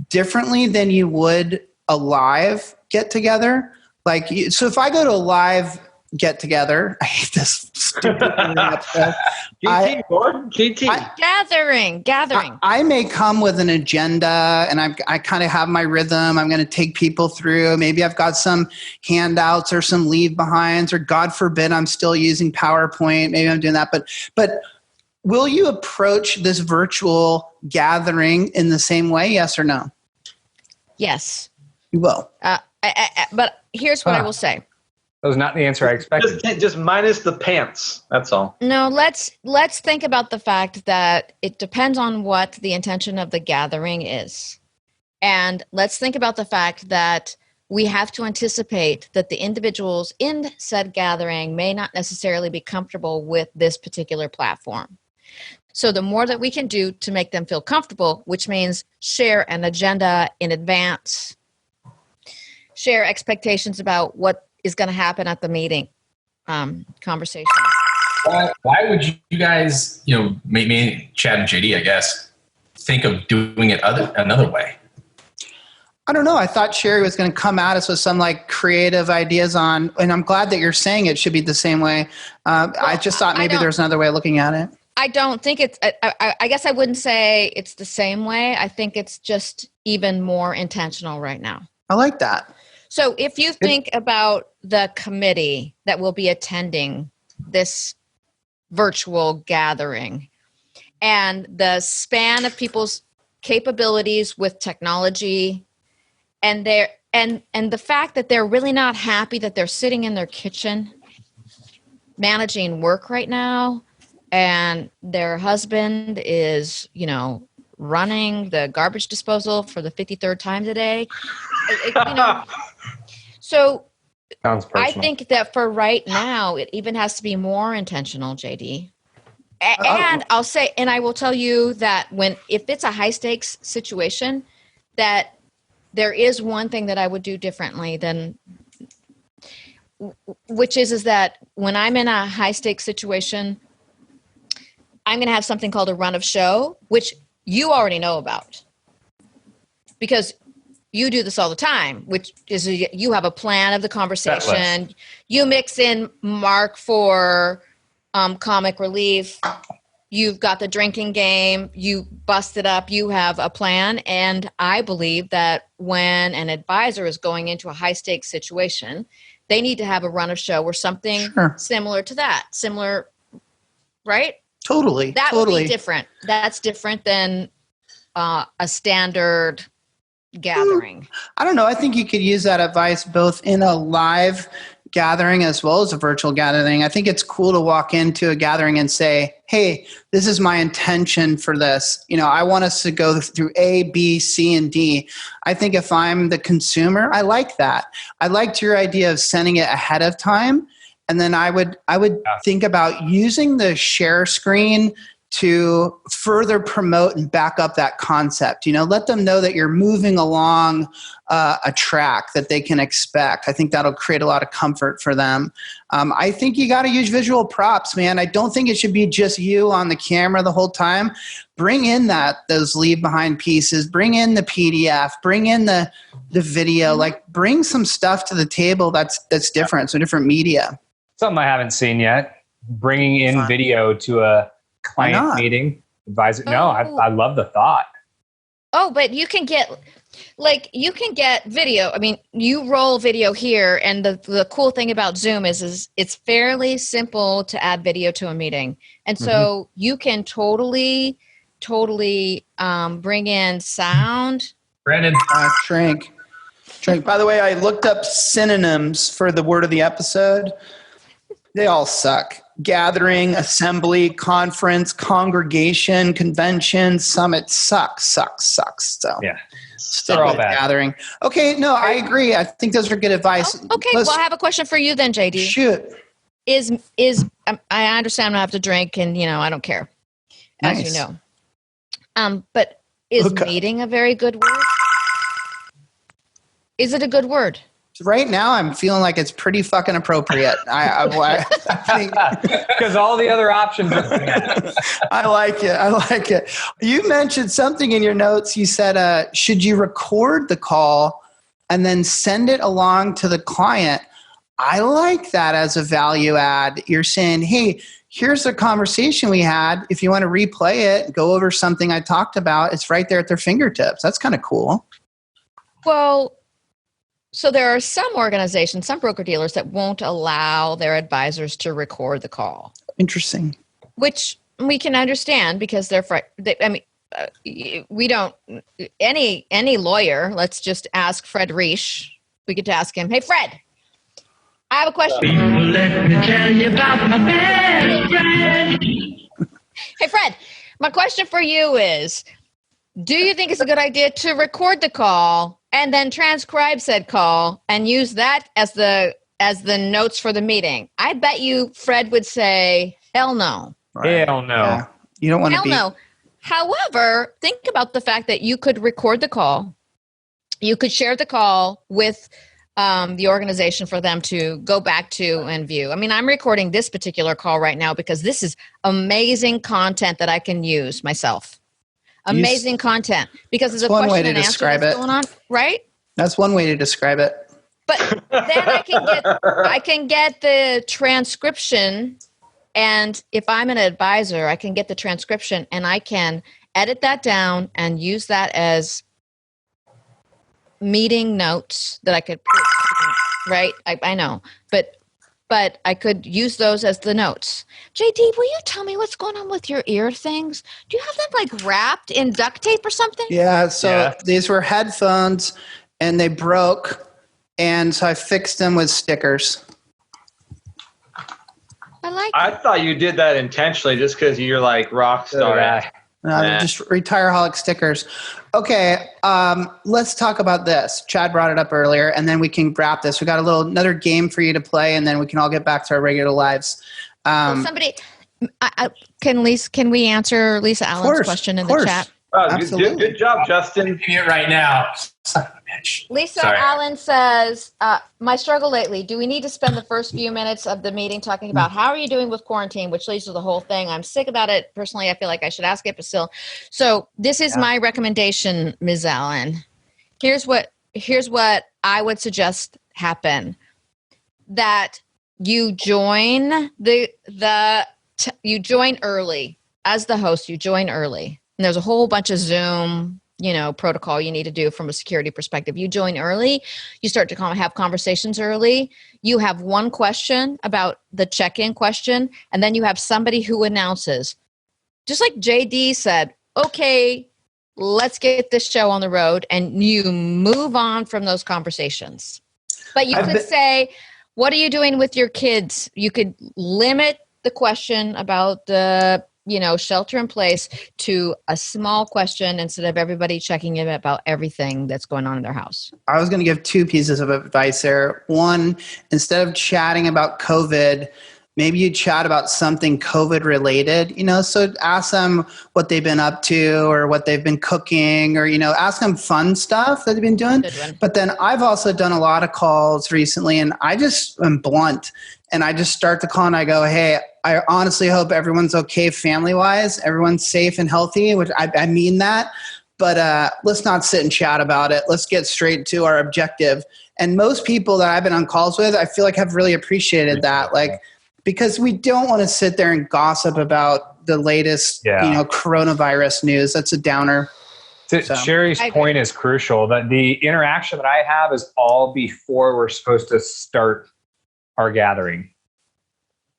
differently than you would a live get-together? Like, so if I go to a live get-together, I hate this stupid GT. Gathering. I may come with an agenda and I kind of have my rhythm. I'm going to take people through. Maybe I've got some handouts or some leave behinds, or God forbid I'm still using PowerPoint. Maybe I'm doing that. But will you approach this virtual gathering in the same way? Yes or no? Yes. You will. But here's what I will say. That was not the answer I expected. Just minus the pants. That's all. No, let's think about the fact that it depends on what the intention of the gathering is. And let's think about the fact that we have to anticipate that the individuals in said gathering may not necessarily be comfortable with this particular platform. So the more that we can do to make them feel comfortable, which means share an agenda in advance, share expectations about what is going to happen at the meeting conversation. Why would you guys, maybe Chad and JD, I guess, think of doing it another way? I don't know. I thought Sheri was going to come at us with some like creative ideas on, and I'm glad that you're saying it should be the same way. I just thought maybe there's another way of looking at it. I don't think it's, I guess I wouldn't say it's the same way. I think it's just even more intentional right now. I like that. So if you think about the committee that will be attending this virtual gathering and the span of people's capabilities with technology and the fact that they're really not happy that they're sitting in their kitchen managing work right now and their husband is, running the garbage disposal for the 53rd time today. So I think that for right now, it even has to be more intentional, JD. And I'll say, and I will tell you that if it's a high stakes situation, that there is one thing that I would do differently than, which is that when I'm in a high stakes situation, I'm going to have something called a run of show, which you already know about because you do this all the time, which is you have a plan of the conversation. You mix in Mark for comic relief. You've got the drinking game. You bust it up. You have a plan. And I believe that when an advisor is going into a high stakes situation, they need to have a run of show or something similar to that. Similar, right? Totally. That would be different. That's different than a standard gathering. I don't know. I think you could use that advice both in a live gathering as well as a virtual gathering. I think it's cool to walk into a gathering and say, hey, this is my intention for this. I want us to go through A, B, C, and D. I think if I'm the consumer, I like that. I liked your idea of sending it ahead of time. And then I would think about using the share screen to further promote and back up that concept. Let them know that you're moving along a track that they can expect. I think that'll create a lot of comfort for them. I think you got to use visual props, man. I don't think it should be just you on the camera the whole time. Bring in those leave behind pieces. Bring in the PDF. Bring in the video. Like, bring some stuff to the table that's different. So different media. Something I haven't seen yet. Bringing in video to a client meeting, advisor. No, I love the thought. Oh, but you can get video. I mean, you roll video here, and the cool thing about Zoom is it's fairly simple to add video to a meeting. And so you can totally bring in sound. Brandon. Shrink. By the way, I looked up synonyms for the word of the episode. They all suck. Gathering, assembly, conference, congregation, convention, summit sucks. So yeah, stick with gathering. Okay, no, I agree. I think those are good advice. Oh, okay, well, I have a question for you then, JD. Shoot. I understand I have to drink, and I don't care, as you know. But is meeting a very good word? Is it a good word? Right now, I'm feeling like it's pretty fucking appropriate. I think because all the other options are I like it. You mentioned something in your notes. You said, should you record the call and then send it along to the client? I like that as a value add. You're saying, hey, here's the conversation we had. If you want to replay it, go over something I talked about, it's right there at their fingertips. That's kind of cool. Well, so there are some organizations, some broker-dealers that won't allow their advisors to record the call. Interesting. Which we can understand because we don't, any lawyer, let's just ask Fred Reish. We could ask him, hey, Fred, I have a question. Let me tell you about my best friend. Hey, Fred, my question for you is, do you think it's a good idea to record the call and then transcribe said call and use that as the notes for the meeting? I bet you Fred would say, hell no. Right. Hell no. Yeah. You don't want to be. Hell no. However, think about the fact that you could record the call. You could share the call with the organization for them to go back to and view. I mean, I'm recording this particular call right now because this is amazing content that I can use myself. Amazing content because there's a question and answer that's going on, right? That's one way to describe it. But then I can get the transcription, and if I'm an advisor, I can get the transcription and I can edit that down and use that as meeting notes that I could put, right? I know, but I could use those as the notes. JD, will you tell me what's going on with your ear things? Do you have them like wrapped in duct tape or something? Yeah, so these were headphones and they broke, and so I fixed them with stickers. I thought you did that intentionally just because you're like rock star. Just Retireholics stickers. Okay, let's talk about this. Chad brought it up earlier, and then we can wrap this. We got another game for you to play, and then we can all get back to our regular lives. Can we answer Lisa Allen's question in the chat? Oh, good job, Justin. I'm doing it right now. Son of a bitch. Lisa Allen says, my struggle lately, do we need to spend the first few minutes of the meeting talking about how are you doing with quarantine, which leads to the whole thing. I'm sick about it. Personally, I feel like I should ask it, but still. So this is my recommendation, Ms. Allen. Here's what I would suggest happen. That you join you join early. As the host, you join early. And there's a whole bunch of Zoom, protocol you need to do from a security perspective. You join early. You start to have conversations early. You have one question about the check-in question, and then you have somebody who announces. Just like JD said, okay, let's get this show on the road, and you move on from those conversations. But you could say, What are you doing with your kids? You could limit the question about the, shelter in place to a small question instead of everybody checking in about everything that's going on in their house. I was going to give two pieces of advice there. One, instead of chatting about COVID, maybe you chat about something COVID related, so ask them what they've been up to or what they've been cooking or, ask them fun stuff that they've been doing. But then I've also done a lot of calls recently and I just am blunt and I just start the call and I go, hey, I honestly hope everyone's okay family-wise, everyone's safe and healthy, which I mean that. But let's not sit and chat about it. Let's get straight to our objective. And most people that I've been on calls with, I feel like have really appreciated that. Like, because we don't want to sit there and gossip about the latest, coronavirus news. That's a downer. Sheri's point is crucial, that the interaction that I have is all before we're supposed to start our gathering.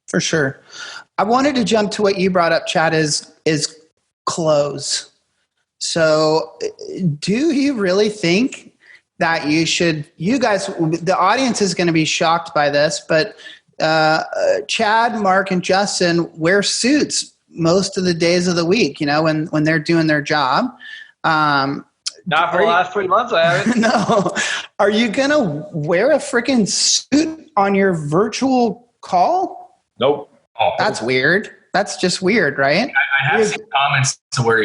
For sure. I wanted to jump to what you brought up, Chad, is close. So do you really think that you guys, the audience is going to be shocked by this, but Chad, Mark, and Justin wear suits most of the days of the week, when they're doing their job. Not for the last 3 months, I haven't. No. Are you going to wear a freaking suit on your virtual call? Nope. Oh, That's weird. That's just weird, right? I have some comments to where,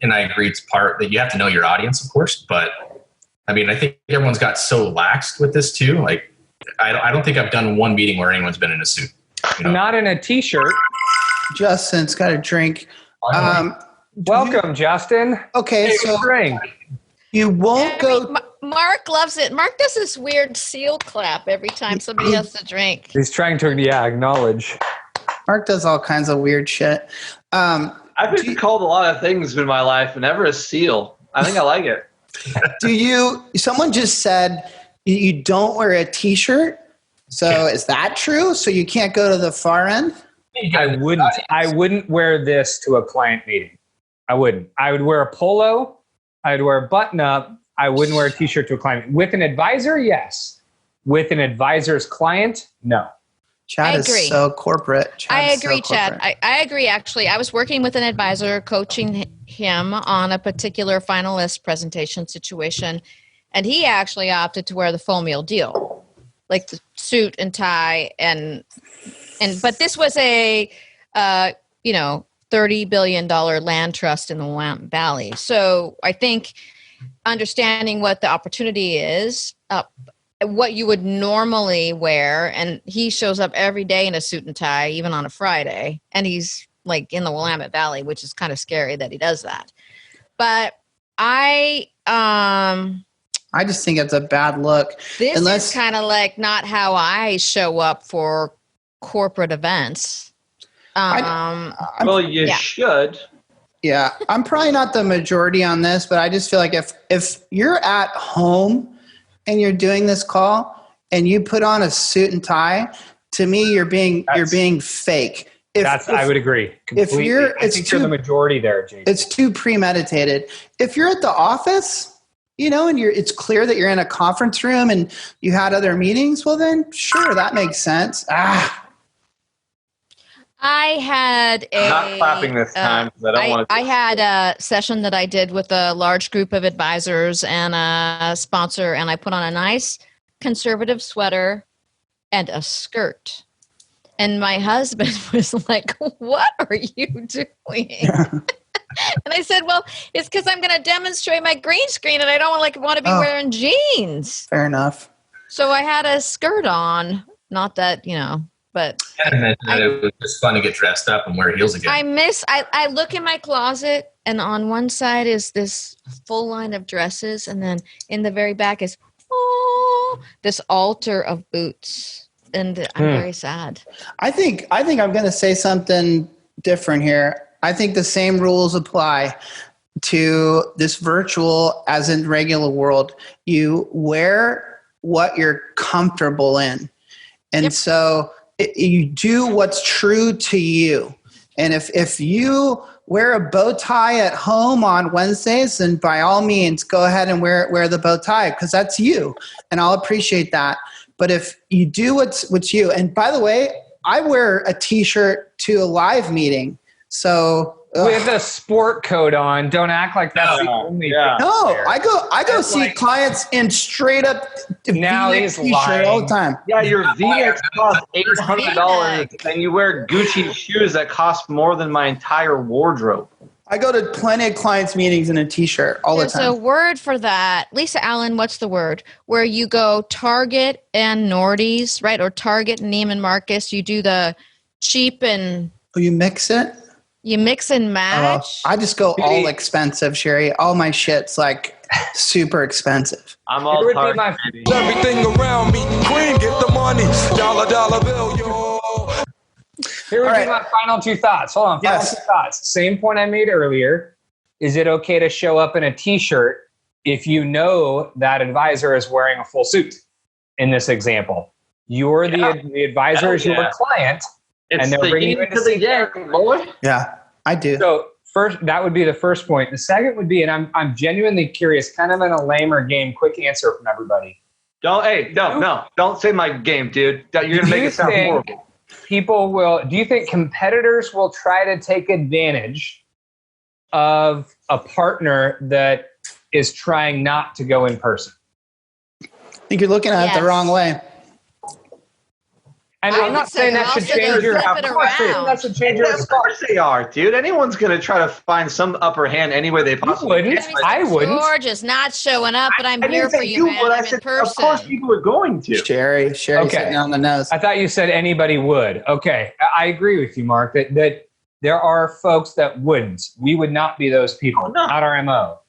and I agree it's part that you have to know your audience, of course, but I think everyone's got so laxed with this too. Like, I don't think I've done one meeting where anyone's been in a suit. Not in a t-shirt. Justin's got a drink. Welcome, Justin. Okay, so drink. You won't go. Mark loves it. Mark does this weird seal clap every time somebody has to drink. He's trying to, acknowledge. Mark does all kinds of weird shit. I've been called a lot of things in my life, but never a seal. I think I like it. Someone just said you don't wear a t-shirt. So is that true? So you can't go to the far end? I wouldn't wear this to a client meeting. I wouldn't. I would wear a polo. I'd wear a button up. I wouldn't wear a t-shirt to a client. With an advisor, yes. With an advisor's client, no. Chad is so corporate. I agree, Chad. I agree, actually. I was working with an advisor, coaching him on a particular finalist presentation situation, and he actually opted to wear the full meal deal, like the suit and tie. But this was a, $30 billion land trust in the Willamette Valley. So I think understanding what the opportunity is, what you would normally wear, and he shows up every day in a suit and tie, even on a Friday, and he's like in the Willamette Valley, which is kind of scary that he does that. But I just think it's a bad look. This is kind of like not how I show up for corporate events. Well, you should. Yeah, I'm probably not the majority on this, but I just feel like if you're at home and you're doing this call and you put on a suit and tie, to me you're being fake. I would agree completely. I think you're the majority there, Jason. It's too premeditated. If you're at the office, and it's clear that you're in a conference room and you had other meetings, well then sure, that makes sense. I had not clapping this time because I don't want to. I had a session that I did with a large group of advisors and a sponsor, and I put on a nice conservative sweater and a skirt. And my husband was like, "What are you doing?" Yeah. And I said, "Well, it's because I'm going to demonstrate my green screen, and I don't want to be wearing jeans." Fair enough. So I had a skirt on. Not that But it was just fun to get dressed up and wear heels again. I look in my closet, and on one side is this full line of dresses, and then in the very back is this altar of boots, and I'm very sad. I think I'm going to say something different here. I think the same rules apply to this virtual as in regular world. You wear what you're comfortable in, and so you do what's true to you. And if you wear a bow tie at home on Wednesdays, then by all means, go ahead and wear the bow tie because that's you. And I'll appreciate that. But if you do what's you, and by the way, I wear a t-shirt to a live meeting. So with a sport coat on, don't act like that's the only thing. No, I go see clients in straight up now he's t-shirt lying all the time. Yeah, your V-necks cost $800 and you wear Gucci shoes that cost more than my entire wardrobe. I go to plenty of clients' meetings in a t-shirt all the time. There's a word for that. Lisa Allen, what's the word? Where you go Target and Nordy's, right? Or Target and Neiman Marcus. You do the cheap and... Oh, you mix it? You mix and match? I just go all expensive, Sheri. All my shit's like super expensive. I'm all Target. Everything around me. Queen, get the money. Dollar bill, yo. Here would be my final two thoughts. Hold on. Final two thoughts. Same point I made earlier. Is it okay to show up in a t-shirt if you know that advisor is wearing a full suit? In this example, you're the advisor is your client, and they're bringing you into the game, boy. Yeah, I do. So first, that would be the first point. The second would be, and I'm genuinely curious, kind of in a lamer game, quick answer from everybody. Don't say my game, dude. You're gonna make it sound horrible. Do you think competitors will try to take advantage of a partner that is trying not to go in person? I think you're looking at it the wrong way. And I'm not saying that should change your Of course they are, dude. Anyone's going to try to find some upper hand any way they possibly can. I wouldn't. George is not showing up, but I'm here for you, man. I'm in person. Of course people are going to. Sheri sitting on the nose. I thought you said anybody would. Okay. I agree with you, Mark, that there are folks that wouldn't. We would not be those people, not our MO.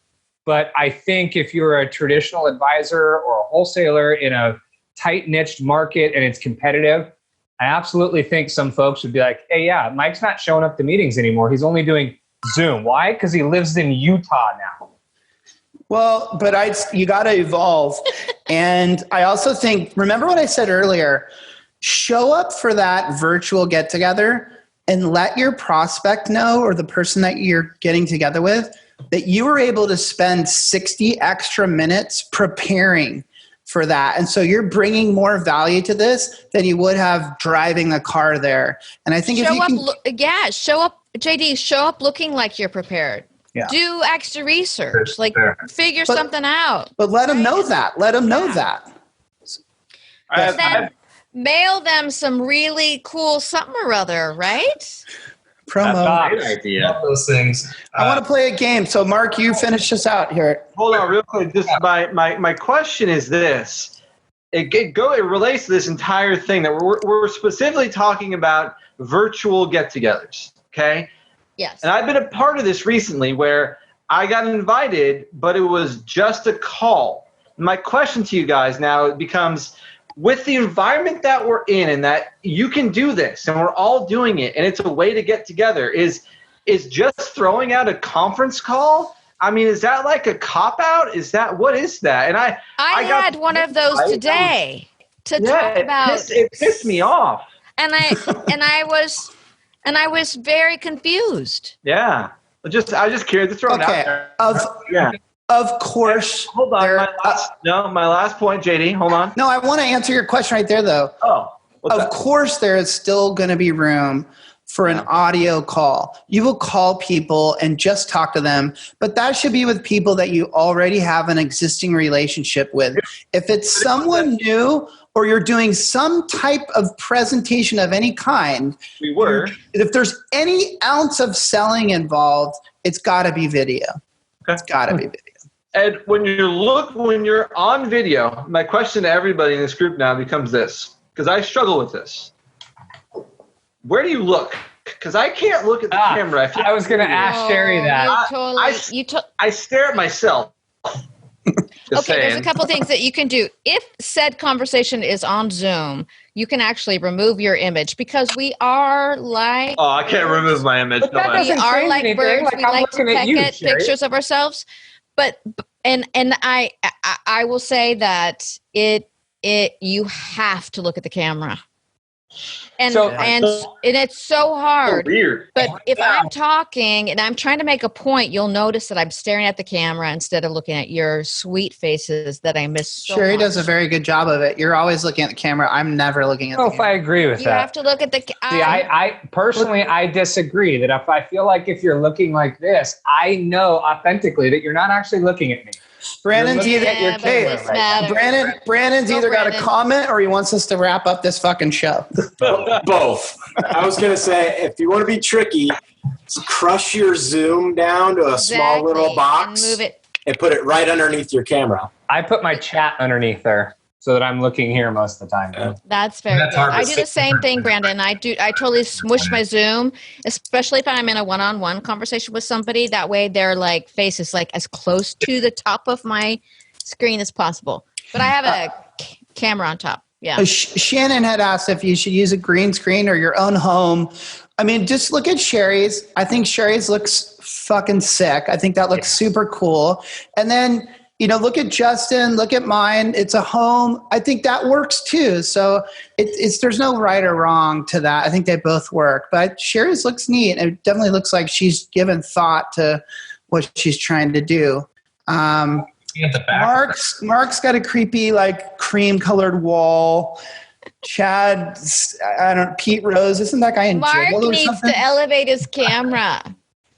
But I think if you're a traditional advisor or a wholesaler in a tight niched market and it's competitive, I absolutely think some folks would be like, hey, yeah, Mike's not showing up to meetings anymore. He's only doing Zoom. Why? Because he lives in Utah now. Well, but you got to evolve. And I also think, remember what I said earlier, show up for that virtual get together and let your prospect know, or the person that you're getting together with, that you were able to spend 60 extra minutes preparing for that. And so you're bringing more value to this than you would have driving a car there. And I think show up, JD, show up looking like you're prepared. Yeah. Do extra research, figure something out. But let them know that. Let them know that. Then mail them some really cool something or other, right? Promo. Great idea. Love those things. I want to play a game. So, Mark, you finish us out here. Hold on, real quick. Just my question is this: it relates to this entire thing that we're specifically talking about virtual get-togethers. Okay. Yes. And I've been a part of this recently where I got invited, but it was just a call. My question to you guys now becomes, with the environment that we're in and that you can do this and we're all doing it and it's a way to get together, is just throwing out a conference call? I mean, is that like a cop-out? What is that? And I had one of those today to talk about. It pissed me off. And I was very confused. Yeah. I just curious to throw it out there. Of course. Hold on. My last point, JD. Hold on. No, I want to answer your question right there, though. Of course, there is still going to be room for an audio call. You will call people and just talk to them, but that should be with people that you already have an existing relationship with. If it's someone new or you're doing some type of presentation of any kind, if there's any ounce of selling involved, it's got to be video. Okay. It's got to be video. And when you're on video, my question to everybody in this group now becomes this, because I struggle with this. Where do you look? Because I can't look at the camera. I was going to ask Sheri that. I stare at myself. There's a couple things that you can do. If said conversation is on Zoom, you can actually remove your image, because we are like... Oh, I can't remove my image. We are like birds. We like to peck at pictures of ourselves. But I will say that you have to look at the camera. And So- and it's so hard. Weird. But if I'm talking and I'm trying to make a point, you'll notice that I'm staring at the camera instead of looking at your sweet faces that I miss so Sheri much. does a very good job of it. You're always looking at the camera. I'm never looking at I don't the know if I camera. agree with You that. have to look at the. See, I personally, I disagree that if I feel like if you're looking like this, I know authentically that you're not actually looking at me. Brandon's You're either looking at your but camera this right now. matters. Brandon's Go, either got a Brandon. comment or he wants us to wrap up this fucking show. Both. I was going to say, if you want to be tricky, crush your Zoom down to a small little Exactly, box and move it. and put it right underneath your camera. I put my chat underneath there so that I'm looking here most of the time. That's very That's good. hard to I do the sit same different thing, than- Brandon. I totally smush my Zoom, especially if I'm in a one-on-one conversation with somebody. That way, their like face is like as close to the top of my screen as possible. But I have a camera on top. Yeah. Shannon had asked if you should use a green screen or your own home. I mean, just look at Sheri's. I think Sheri's looks fucking sick. I think that looks super cool. And then, look at Justin, look at mine. It's a home. I think that works too. So there's no right or wrong to that. I think they both work. But Sheri's looks neat. It definitely looks like she's given thought to what she's trying to do. At the back. Mark's got a creepy, like cream colored wall. Chad, Pete Rose, isn't that guy in Mark jail or needs something? to elevate his camera.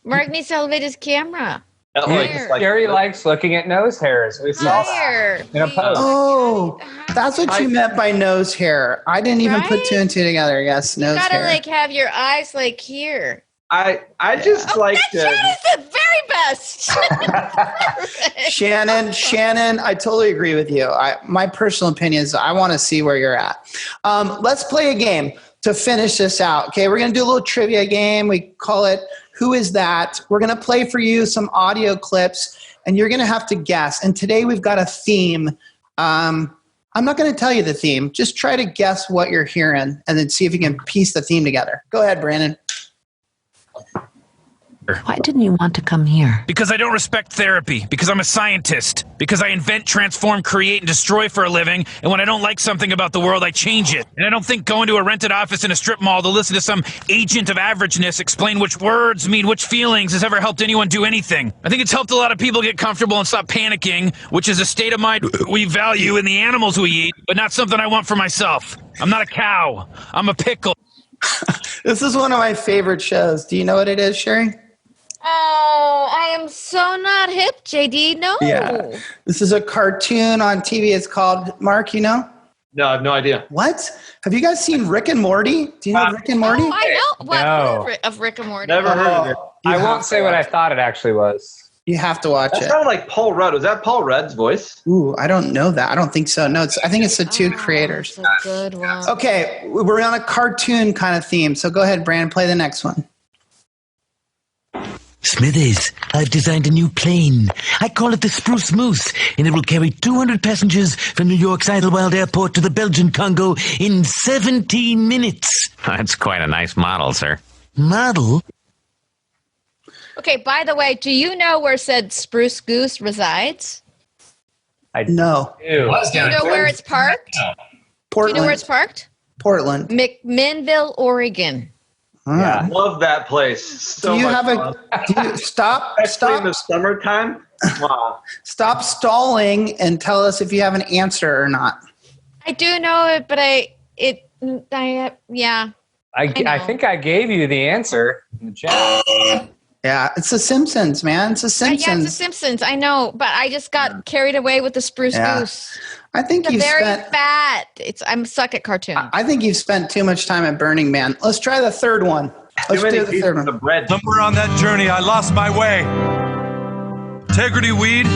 Mark needs to elevate his camera. Sheri likes looking at nose hairs. We saw that Higher. in a post. Oh, that's what you meant by nose hair. I didn't even put Right? two and two together. Yes, You nose gotta hair. like have your eyes like here. I just like That to. is the very best. Shannon, I totally agree with you. My personal opinion is I want to see where you're at. Let's play a game to finish this out. Okay, we're going to do a little trivia game. We call it Who Is That? We're going to play for you some audio clips, and you're going to have to guess. And today we've got a theme. I'm not going to tell you the theme. Just try to guess what you're hearing, and then see if you can piece the theme together. Go ahead, Brandon. Why didn't you want to come here? Because I don't respect therapy. Because I'm a scientist. Because I invent, transform, create, and destroy for a living. And when I don't like something about the world, I change it. And I don't think going to a rented office in a strip mall to listen to some agent of averageness explain which words mean which feelings has ever helped anyone do anything. I think it's helped a lot of people get comfortable and stop panicking, which is a state of mind we value in the animals we eat, but not something I want for myself. I'm not a cow. I'm a pickle. This is one of my favorite shows. Do you know what it is, Sheri? Oh, I am so not hip, JD. No. Yeah. This is a cartoon on TV. It's called, Mark, you know? No, I have no idea. What? Have you guys seen Rick and Morty? Do you know Rick and Morty? Oh, I know. What No. of Rick and Morty? Never heard of it. You I have won't to say what I watch it. thought it actually was. You have to watch That it. sounded like Paul Rudd. Was that Paul Rudd's voice? Ooh, I don't know that. I don't think so. No, I think it's the two creators. It's a good one. Okay, we're on a cartoon kind of theme. So go ahead, Brandon, play the next one. Smithers, I've designed a new plane. I call it the Spruce Moose, and it will carry 200 passengers from New York's Idlewild Airport to the Belgian Congo in 17 minutes. That's quite a nice model, sir. Model? Okay, by the way, do you know where said Spruce Goose resides? No. It was Do you down know where it's parked? Do you Portland. know where it's parked? Portland. McMinnville, Oregon. Ah. Love that place. So Do you much have fun. stop Especially in the summertime? Wow. stop stalling and tell us if you have an answer or not. I do know it, but yeah. I know. think I gave you the answer in the chat. Yeah, it's The Simpsons, man. It's The Yeah, Simpsons. it's The Simpsons. I know, but I just got carried away with the Spruce Yeah. Goose. I think It's you've very spent. fat. I'm suck at cartoons. I think you've spent too much time at Burning Man. Let's try the third one. Let's Too many do the pieces third one. of bread. Somewhere on that journey, I lost my way. Integrity Weed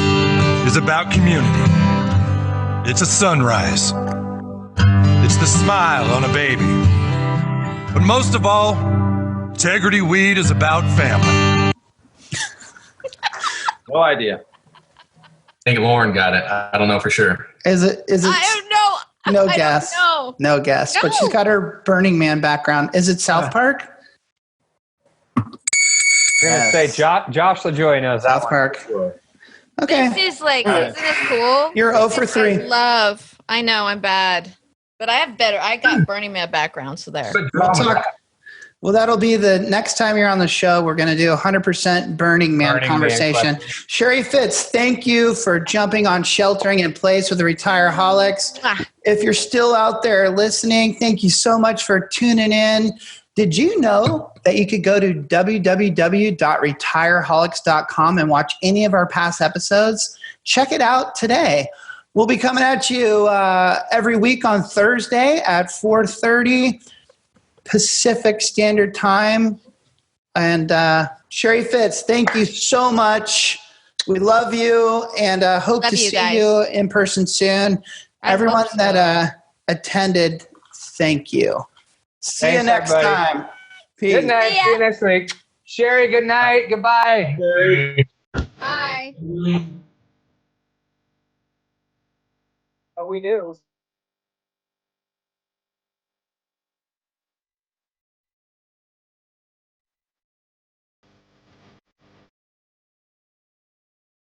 is about community. It's a sunrise. It's the smile on a baby. But most of all, Integrity Weed is about family. No idea. I think Lauren got it. I don't know for sure. Is it? I don't know. No I guess. don't know. No guess. But No. she's got her Burning Man background. Is it South Park? We're going to say Josh LaJoy knows that South one. Park. Okay. This is like, isn't this cool? You're 0 for 3. I love. I know, I'm bad. But I got Burning Man background, so there. Well, that'll be the next time you're on the show. We're going to do 100% Burning Man conversation. Sheri Fitts, thank you for jumping on Sheltering in Place with the Retireholics. If you're still out there listening, thank you so much for tuning in. Did you know that you could go to www.retireholics.com and watch any of our past episodes? Check it out today. We'll be coming at you every week on Thursday at 4:30 Pacific Standard Time. And Sheri Fitts, thank you so much. We love you and hope to see you in person soon. Everyone that attended, thank you. See you next time. Peace. Good night. See you next week. Sheri, good night. Goodbye. Bye. Oh, we knew.